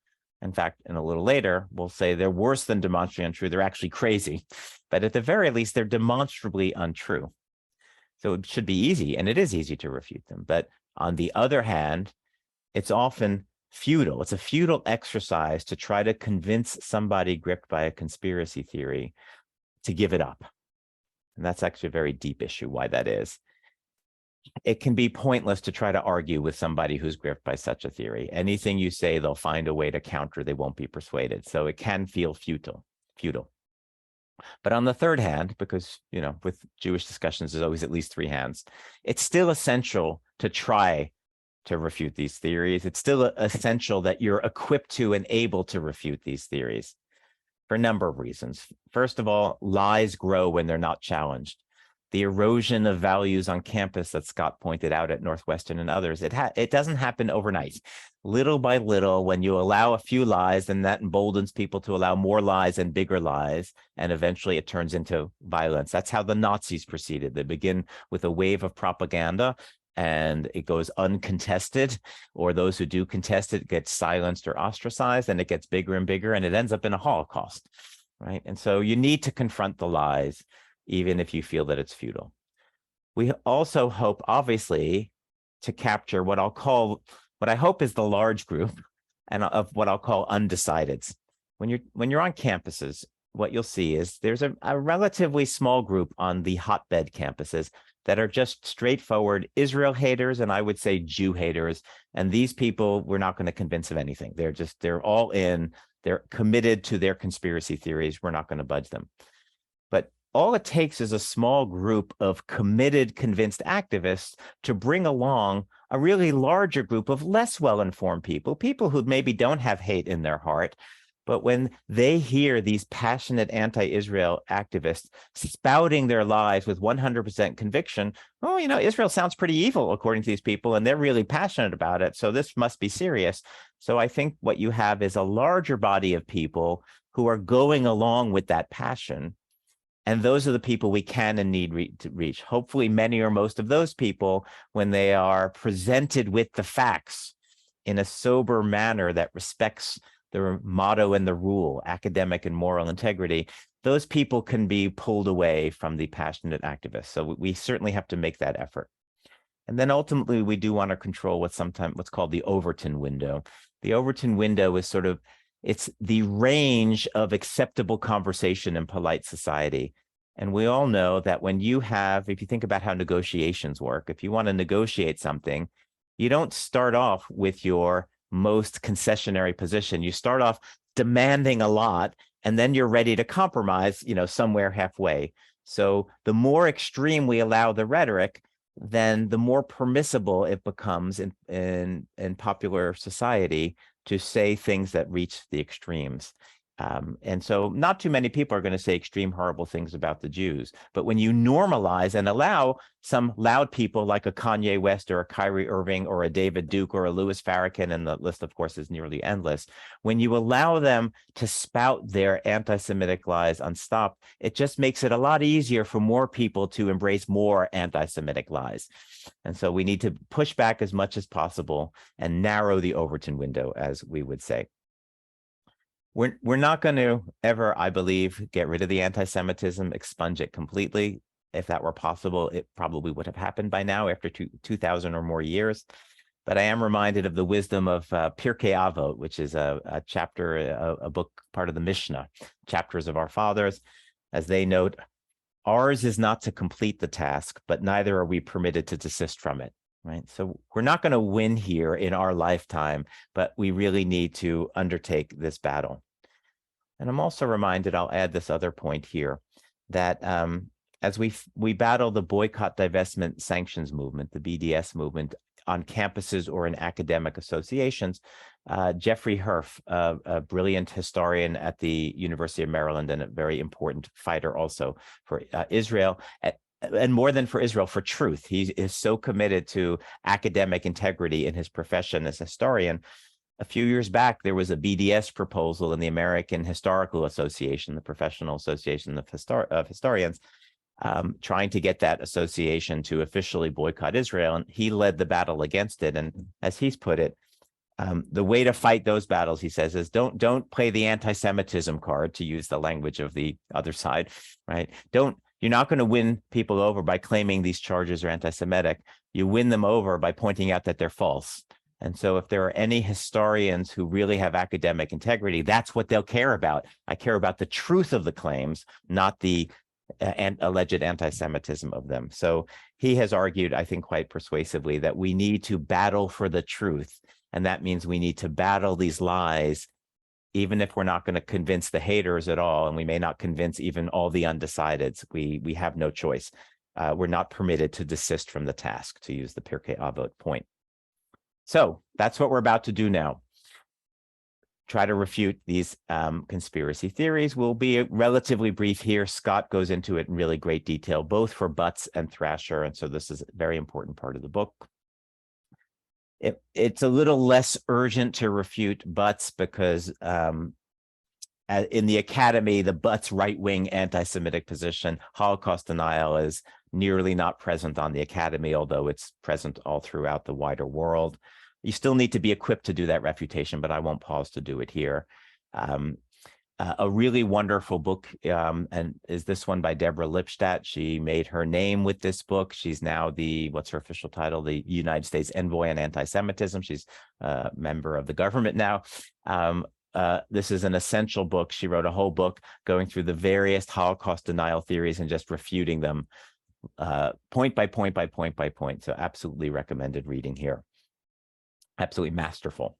[SPEAKER 1] In fact, in a little later, we'll say they're worse than demonstrably untrue. They're actually crazy. But at the very least, they're demonstrably untrue. So it should be easy, and it is easy to refute them. But on the other hand, it's often futile. It's a futile exercise to try to convince somebody gripped by a conspiracy theory to give it up. And that's actually a very deep issue, why that is. It can be pointless to try to argue with somebody who's gripped by such a theory. Anything you say, they'll find a way to counter. They won't be persuaded. So it can feel futile. But on the third hand, because, you know, with Jewish discussions, there's always at least 3 hands, it's still essential to try to refute these theories. It's still essential that you're equipped to and able to refute these theories for a number of reasons. First of all, lies grow when they're not challenged. The erosion of values on campus that Scott pointed out at Northwestern and others, it doesn't happen overnight. Little by little, when you allow a few lies, then that emboldens people to allow more lies and bigger lies, and eventually it turns into violence. That's how the Nazis proceeded. They begin with a wave of propaganda, and it goes uncontested, or those who do contest it get silenced or ostracized, and it gets bigger and bigger, and it ends up in a Holocaust, right? And so you need to confront the lies, even if you feel that it's futile. We also hope, obviously, to capture what I hope is the large group and of what I'll call undecideds. When you're on campuses, what you'll see is there's a relatively small group on the hotbed campuses that are just straightforward Israel haters, and I would say Jew haters. And these people, we're not going to convince of anything. They're all in, they're committed to their conspiracy theories. We're not going to budge them. But all it takes is a small group of committed, convinced activists to bring along a really larger group of less well-informed people who maybe don't have hate in their heart. But when they hear these passionate anti-Israel activists spouting their lies with 100% conviction, oh, you know, Israel sounds pretty evil according to these people, and they're really passionate about it, so this must be serious. So I think what you have is a larger body of people who are going along with that passion. And those are the people we can and need to reach. Hopefully, many or most of those people, when they are presented with the facts in a sober manner that respects the motto and the rule, academic and moral integrity, those people can be pulled away from the passionate activists. So we certainly have to make that effort. And then ultimately, we do want to control what's called the Overton window. The Overton window is it's the range of acceptable conversation in polite society. And we all know that when if you think about how negotiations work, if you want to negotiate something, you don't start off with your most concessionary position. You start off demanding a lot, and then you're ready to compromise, somewhere halfway. So the more extreme we allow the rhetoric, then the more permissible it becomes in popular society to say things that reach the extremes. And so not too many people are going to say extreme, horrible things about the Jews. But when you normalize and allow some loud people like a Kanye West or a Kyrie Irving or a David Duke or a Louis Farrakhan, and the list, of course, is nearly endless, when you allow them to spout their anti-Semitic lies unstopped, it just makes it a lot easier for more people to embrace more anti-Semitic lies. And so we need to push back as much as possible and narrow the Overton window, as we would say. We're not going to ever, I believe, get rid of the anti-Semitism, expunge it completely. If that were possible, it probably would have happened by now after 2,000 or more years. but I am reminded of the wisdom of Pirkei Avot, which is a chapter, a book, part of the Mishnah, chapters of our fathers. As they note, ours is not to complete the task, but neither are we permitted to desist from it, right? So we're not going to win here in our lifetime, but we really need to undertake this battle. And I'm also reminded, I'll add this other point here, that as we battle the boycott, divestment, sanctions movement, the BDS movement, on campuses or in academic associations, Jeffrey Herf, a brilliant historian at the University of Maryland and a very important fighter also for Israel, and more than for Israel, for truth. He is so committed to academic integrity in his profession as a historian. A few years back, there was a BDS proposal in the American Historical Association, the professional association of historians, trying to get that association to officially boycott Israel. And he led the battle against it. And as he's put it, the way to fight those battles, he says, is don't play the anti-Semitism card, to use the language of the other side, right? You're not going to win people over by claiming these charges are anti-Semitic. You win them over by pointing out that they're false. And so if there are any historians who really have academic integrity, that's what they'll care about. I care about the truth of the claims, not the alleged anti-Semitism of them. So he has argued, I think quite persuasively, that we need to battle for the truth. And that means we need to battle these lies, even if we're not going to convince the haters at all. And we may not convince even all the undecideds. We have no choice. We're not permitted to desist from the task, to use the Pirkei Avot point. So that's what we're about to do now. Try to refute these conspiracy theories. We'll be relatively brief here. Scott goes into it in really great detail, both for Butts and Thrasher. And so this is a very important part of the book. It's a little less urgent to refute Butts because in the academy, the Butts right-wing anti-Semitic position, Holocaust denial, is nearly not present on the academy, although it's present all throughout the wider world. You still need to be equipped to do that refutation, but I won't pause to do it here. A really wonderful book and is this one by Deborah Lipstadt. She made her name with this book. She's now what's her official title? The United States Envoy on Anti-Semitism. She's a member of the government now. This is an essential book. She wrote a whole book going through the various Holocaust denial theories and just refuting them point by point by point by point. So absolutely recommended reading here. Absolutely masterful.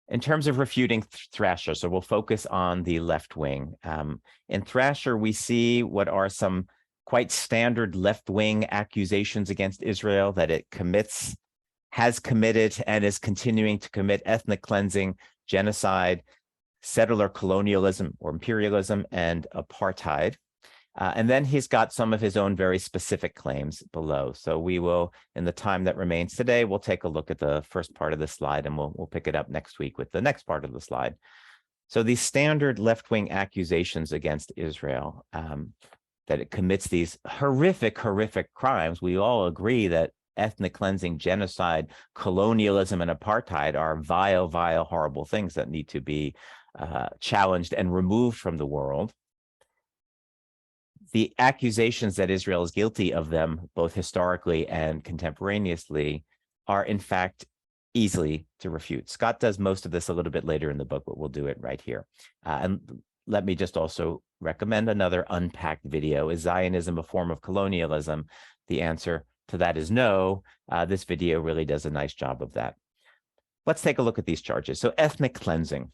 [SPEAKER 1] In terms of refuting Thrasher, so we'll focus on the left wing. In Thrasher, we see what are some quite standard left-wing accusations against Israel, that it has committed and is continuing to commit ethnic cleansing, genocide, settler colonialism or imperialism, and apartheid. And then he's got some of his own very specific claims below. So we will, in the time that remains today, we'll take a look at the first part of the slide, and we'll pick it up next week with the next part of the slide. So these standard left-wing accusations against Israel, that it commits these horrific, horrific crimes. We all agree that ethnic cleansing, genocide, colonialism, and apartheid are vile, vile, horrible things that need to be challenged and removed from the world. The accusations that Israel is guilty of them, both historically and contemporaneously, are in fact easily to refute. Scott does most of this a little bit later in the book, but we'll do it right here. And let me just also recommend another unpacked video. Is Zionism a form of colonialism? The answer to that is no. This video really does a nice job of that. Let's take a look at these charges. So ethnic cleansing.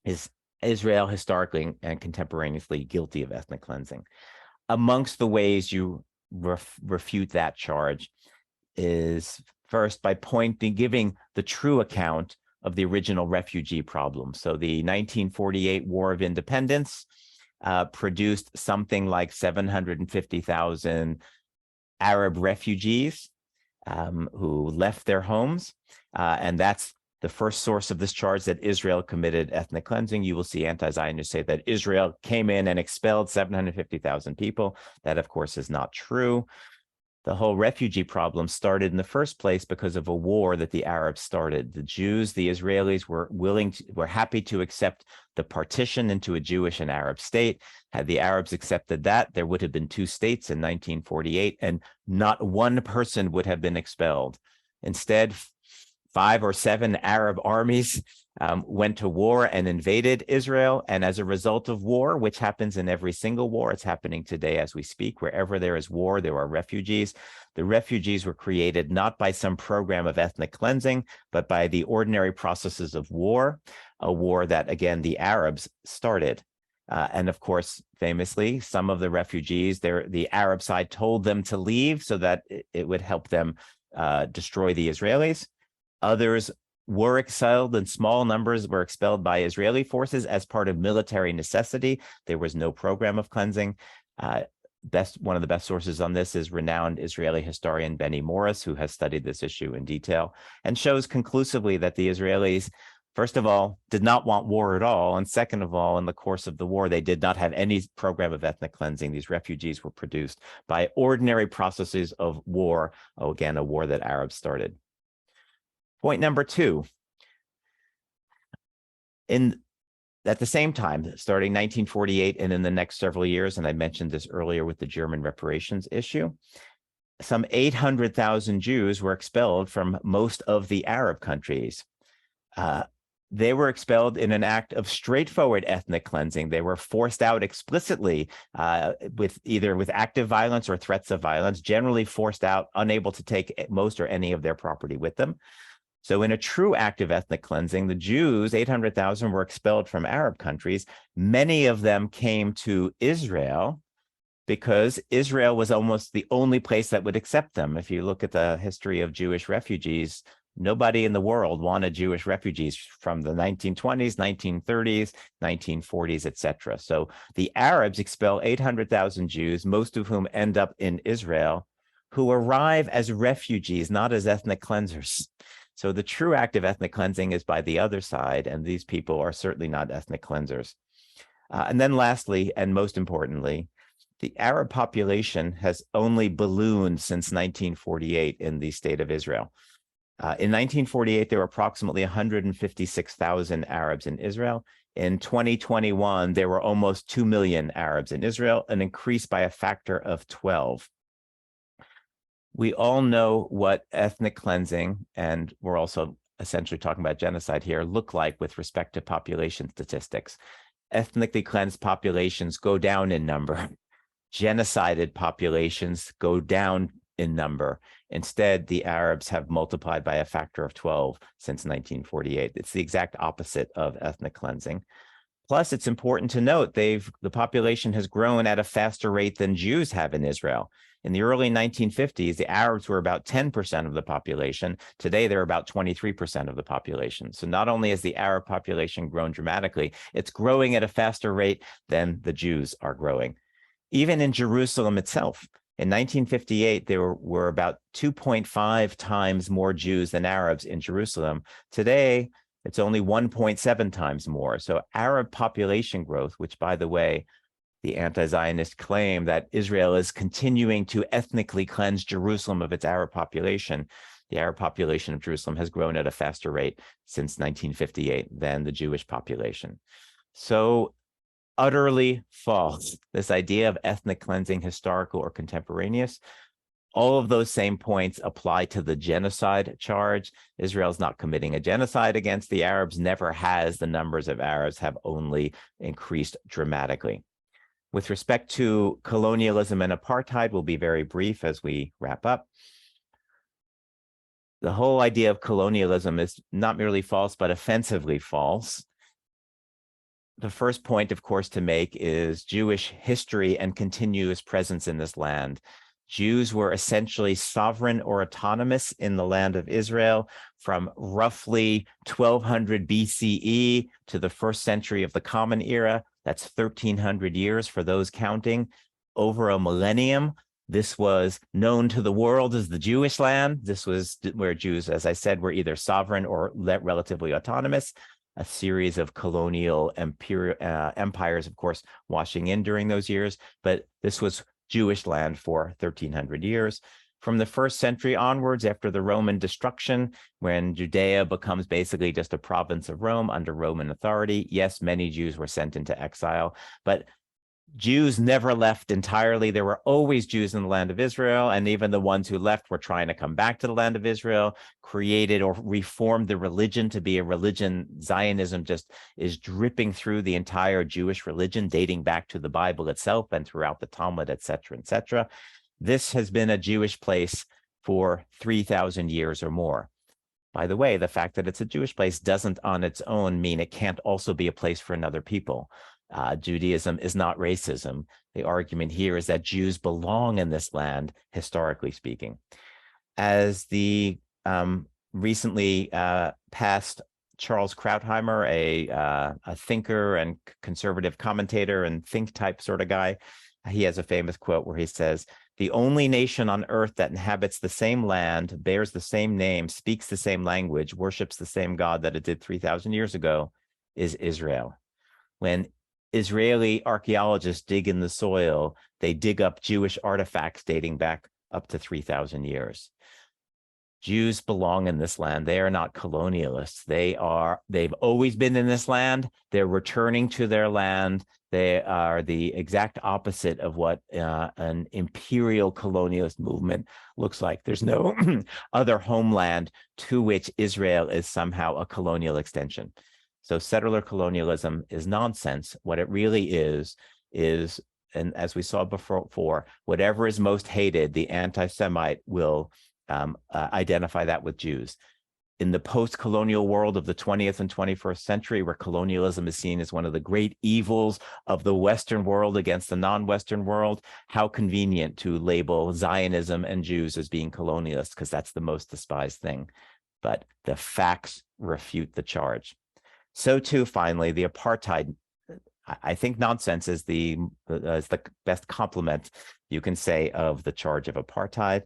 [SPEAKER 1] Is Israel historically and contemporaneously guilty of ethnic cleansing? Amongst the ways you refute that charge is first by giving the true account of the original refugee problem. So the 1948 War of Independence produced something like 750,000 Arab refugees who left their homes, and that's the first source of this charge, that Israel committed ethnic cleansing. You will see anti-Zionists say that Israel came in and expelled 750,000 people. That, of course, is not true. The whole refugee problem started in the first place because of a war that the Arabs started. The Jews, the Israelis were happy to accept the partition into a Jewish and Arab state. Had the Arabs accepted that, there would have been two states in 1948, and not one person would have been expelled. Instead, 5 or 7 Arab armies went to war and invaded Israel. And as a result of war, which happens in every single war, it's happening today as we speak, wherever there is war, there are refugees. The refugees were created not by some program of ethnic cleansing, but by the ordinary processes of war, a war that, again, the Arabs started. And of course, famously, some of the refugees, the Arab side told them to leave so that it would help them destroy the Israelis. Others were expelled, and small numbers were expelled by Israeli forces as part of military necessity. There was no program of cleansing. One of the best sources on this is renowned Israeli historian Benny Morris, who has studied this issue in detail and shows conclusively that the Israelis, first of all, did not want war at all. And second of all, in the course of the war, they did not have any program of ethnic cleansing. These refugees were produced by ordinary processes of war. Oh, again, a war that Arabs started. Point number 2, at the same time, starting 1948 and in the next several years, and I mentioned this earlier with the German reparations issue, some 800,000 Jews were expelled from most of the Arab countries. They were expelled in an act of straightforward ethnic cleansing. They were forced out explicitly either with active violence or threats of violence, generally forced out, unable to take most or any of their property with them. So in a true act of ethnic cleansing, the Jews, 800,000, were expelled from Arab countries. Many of them came to Israel because Israel was almost the only place that would accept them. If you look at the history of Jewish refugees, nobody in the world wanted Jewish refugees from the 1920s, 1930s, 1940s, etc. So the Arabs expel 800,000 Jews, most of whom end up in Israel, who arrive as refugees, not as ethnic cleansers. So the true act of ethnic cleansing is by the other side, and these people are certainly not ethnic cleansers. And then lastly, and most importantly, the Arab population has only ballooned since 1948 in the state of Israel. In 1948, there were approximately 156,000 Arabs in Israel. In 2021, there were almost 2 million Arabs in Israel, an increase by a factor of 12. We all know what ethnic cleansing, and we're also essentially talking about genocide here, look like with respect to population statistics. Ethnically cleansed populations go down in number. Genocided populations go down in number. Instead, the Arabs have multiplied by a factor of 12 since 1948. It's the exact opposite of ethnic cleansing. Plus, it's important to note the population has grown at a faster rate than Jews have in Israel. In the early 1950s, the Arabs were about 10% of the population. Today, they're about 23% of the population. So not only has the Arab population grown dramatically, it's growing at a faster rate than the Jews are growing. Even in Jerusalem itself, in 1958, there were about 2.5 times more Jews than Arabs in Jerusalem. Today, it's only 1.7 times more. So Arab population growth, which, by the way, the anti-Zionist claim that Israel is continuing to ethnically cleanse Jerusalem of its Arab population. The Arab population of Jerusalem has grown at a faster rate since 1958 than the Jewish population. So utterly false, this idea of ethnic cleansing, historical or contemporaneous. All of those same points apply to the genocide charge. Israel's not committing a genocide against the Arabs, never has. The numbers of Arabs have only increased dramatically. With respect to colonialism and apartheid, we'll be very brief as we wrap up. The whole idea of colonialism is not merely false, but offensively false. The first point, of course, to make is Jewish history and continuous presence in this land. Jews were essentially sovereign or autonomous in the land of Israel from roughly 1200 BCE to the first century of the Common Era. That's 1300 years for those counting. Over a millennium, this was known to the world as the Jewish land. This was where Jews, as I said, were either sovereign or relatively autonomous. A series of colonial empires, of course, washing in during those years. But this was Jewish land for 1300 years. from the 1st century onwards, after the Roman destruction, when Judea becomes basically just a province of Rome under Roman authority, yes, many Jews were sent into exile, but Jews never left entirely. There were always Jews in the land of Israel, and even the ones who left were trying to come back to the land of Israel, created or reformed the religion to be a religion. Zionism just is dripping through the entire Jewish religion, dating back to the Bible itself and throughout the Talmud, et cetera, et cetera. This has been a Jewish place for 3,000 years or more. By the way, the fact that it's a Jewish place doesn't on its own mean it can't also be a place for another people. Judaism is not racism. The argument here is that Jews belong in this land, historically speaking. As the recently passed Charles Krautheimer, a thinker and conservative commentator and think type sort of guy, he has a famous quote where he says, "The only nation on earth that inhabits the same land, bears the same name, speaks the same language, worships the same God that it did 3,000 years ago is Israel." When Israeli archaeologists dig in the soil, they dig up Jewish artifacts dating back up to 3,000 years. Jews belong in this land. They are not colonialists. They've always been in this land. They're returning to their land. They are the exact opposite of what an imperial colonialist movement looks like. There's no other homeland to which Israel is somehow a colonial extension. So settler colonialism is nonsense. What it really is, and as we saw before, whatever is most hated, the anti-Semite will identify that with Jews. In the post-colonial world of the 20th and 21st century, where colonialism is seen as one of the great evils of the Western world against the non-Western world, how convenient to label Zionism and Jews as being colonialists, because that's the most despised thing. But the facts refute the charge. So too, finally, the apartheid. I think nonsense is the best compliment you can say of the charge of apartheid.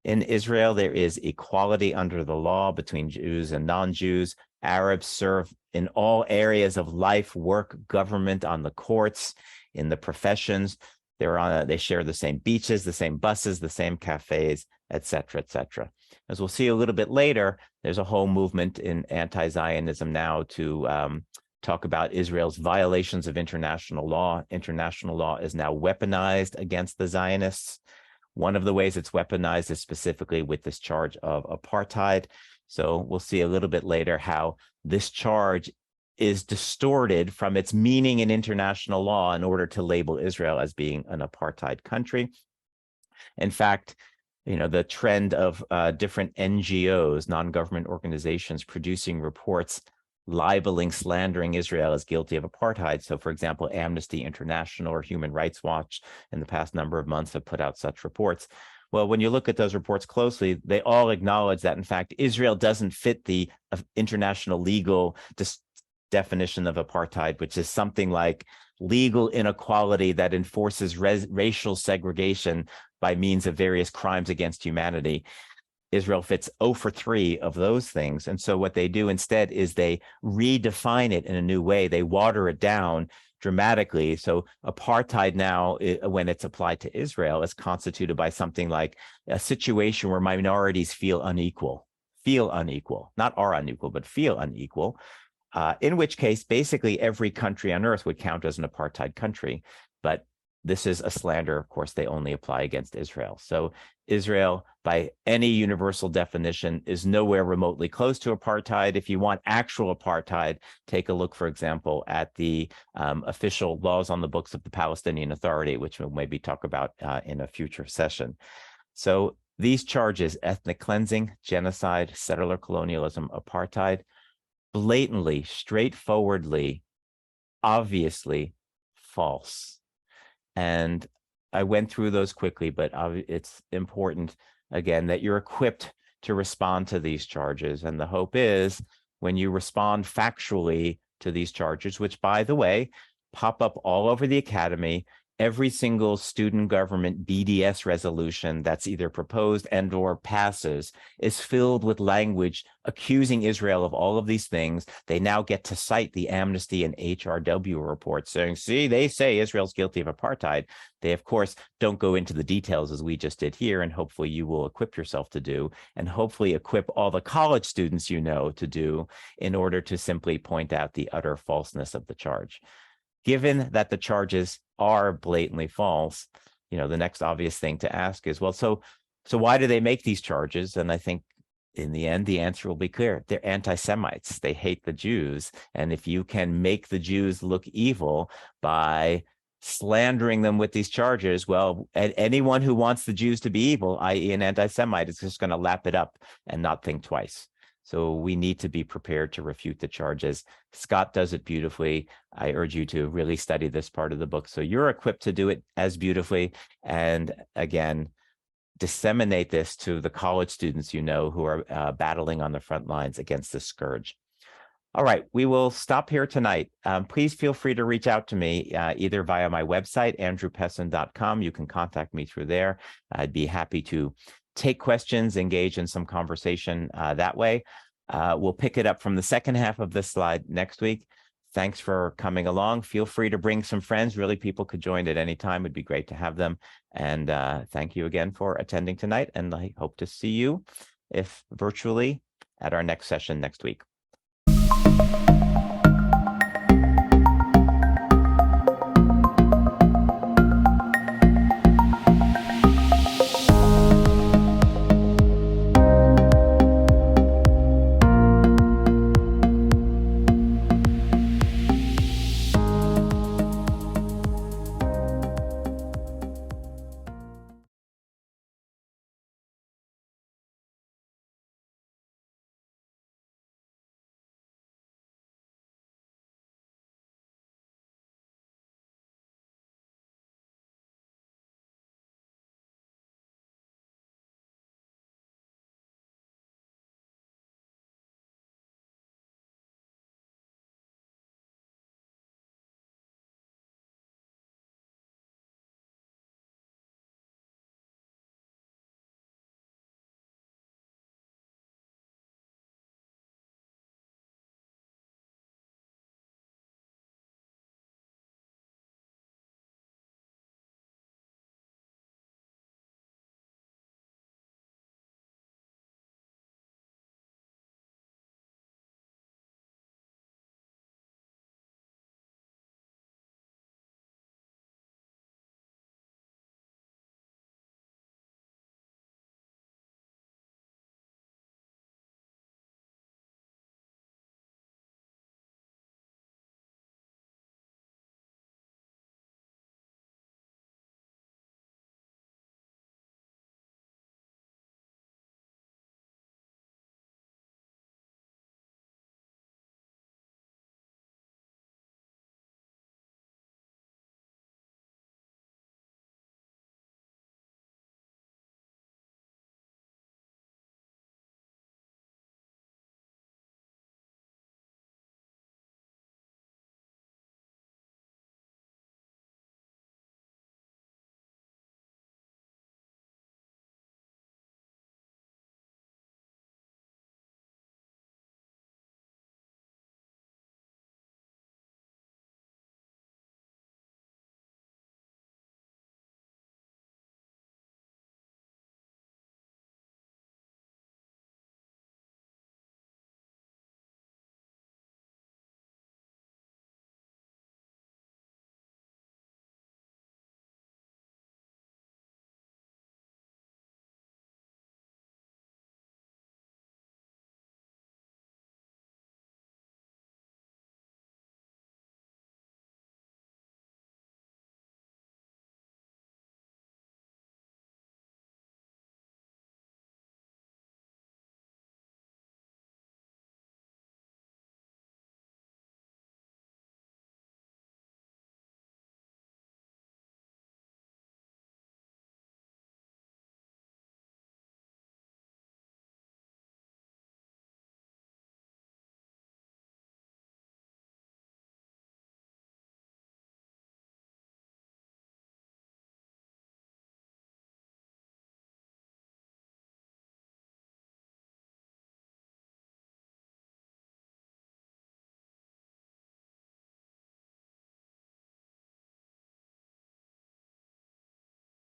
[SPEAKER 1] In Israel, there is equality under the law between Jews and non-Jews. Arabs serve in all areas of life, work, government, on the courts, in the professions. They share the same beaches, the same buses, the same cafes, et cetera, et cetera. As we'll see a little bit later, there's a whole movement in anti-Zionism now to talk about Israel's violations of international law. International law is now weaponized against the Zionists. One of the ways it's weaponized is specifically with this charge of apartheid. So we'll see a little bit later how this charge is distorted from its meaning in international law in order to label Israel as being an apartheid country. In fact, the trend of different NGOs, non-government organizations, producing reports libeling, slandering Israel as guilty of apartheid. So, for example, Amnesty International or Human Rights Watch in the past number of months have put out such reports. Well, when you look at those reports closely, they all acknowledge that, in fact, Israel doesn't fit the international legal definition of apartheid, which is something like legal inequality that enforces racial segregation by means of various crimes against humanity. Israel fits 0 for 3 of those things. And so what they do instead is they redefine it in a new way. They water it down dramatically. So apartheid now, when it's applied to Israel, is constituted by something like a situation where minorities feel unequal, not are unequal, but feel unequal, in which case basically every country on earth would count as an apartheid country. But this is a slander, of course, they only apply against Israel. So Israel, by any universal definition, is nowhere remotely close to apartheid. If you want actual apartheid, take a look, for example, at the official laws on the books of the Palestinian Authority, which we'll maybe talk about in a future session. So these charges, ethnic cleansing, genocide, settler colonialism, apartheid, blatantly, straightforwardly, obviously false. And I went through those quickly, but it's important, again, that you're equipped to respond to these charges. And the hope is when you respond factually to these charges, which, by the way, pop up all over the academy, every single student government BDS resolution that's either proposed and or passes is filled with language accusing Israel of all of these things. They now get to cite the Amnesty and HRW reports saying, see, they say Israel's guilty of apartheid. They, of course, don't go into the details as we just did here, and hopefully you will equip yourself to do, and hopefully equip all the college students you know to do, in order to simply point out the utter falseness of the charge. Given that the charges are blatantly false, the next obvious thing to ask is, well, so why do they make these charges? And I think in the end, the answer will be clear. They're anti-Semites. They hate the Jews. And if you can make the Jews look evil by slandering them with these charges, well, anyone who wants the Jews to be evil, i.e. an anti-Semite, is just going to lap it up and not think twice. So we need to be prepared to refute the charges. Scott does it beautifully. I urge you to really study this part of the book so you're equipped to do it as beautifully. And again, disseminate this to the college students you know who are battling on the front lines against this scourge. All right, we will stop here tonight. Please feel free to reach out to me either via my website, andrewpesson.com. You can contact me through there. I'd be happy to take questions, engage in some conversation that way. We'll pick it up from the second half of this slide next week. Thanks for coming along. Feel free to bring some friends. Really, people could join at any time. It'd be great to have them. And thank you again for attending tonight. And I hope to see you, if virtually, at our next session next week.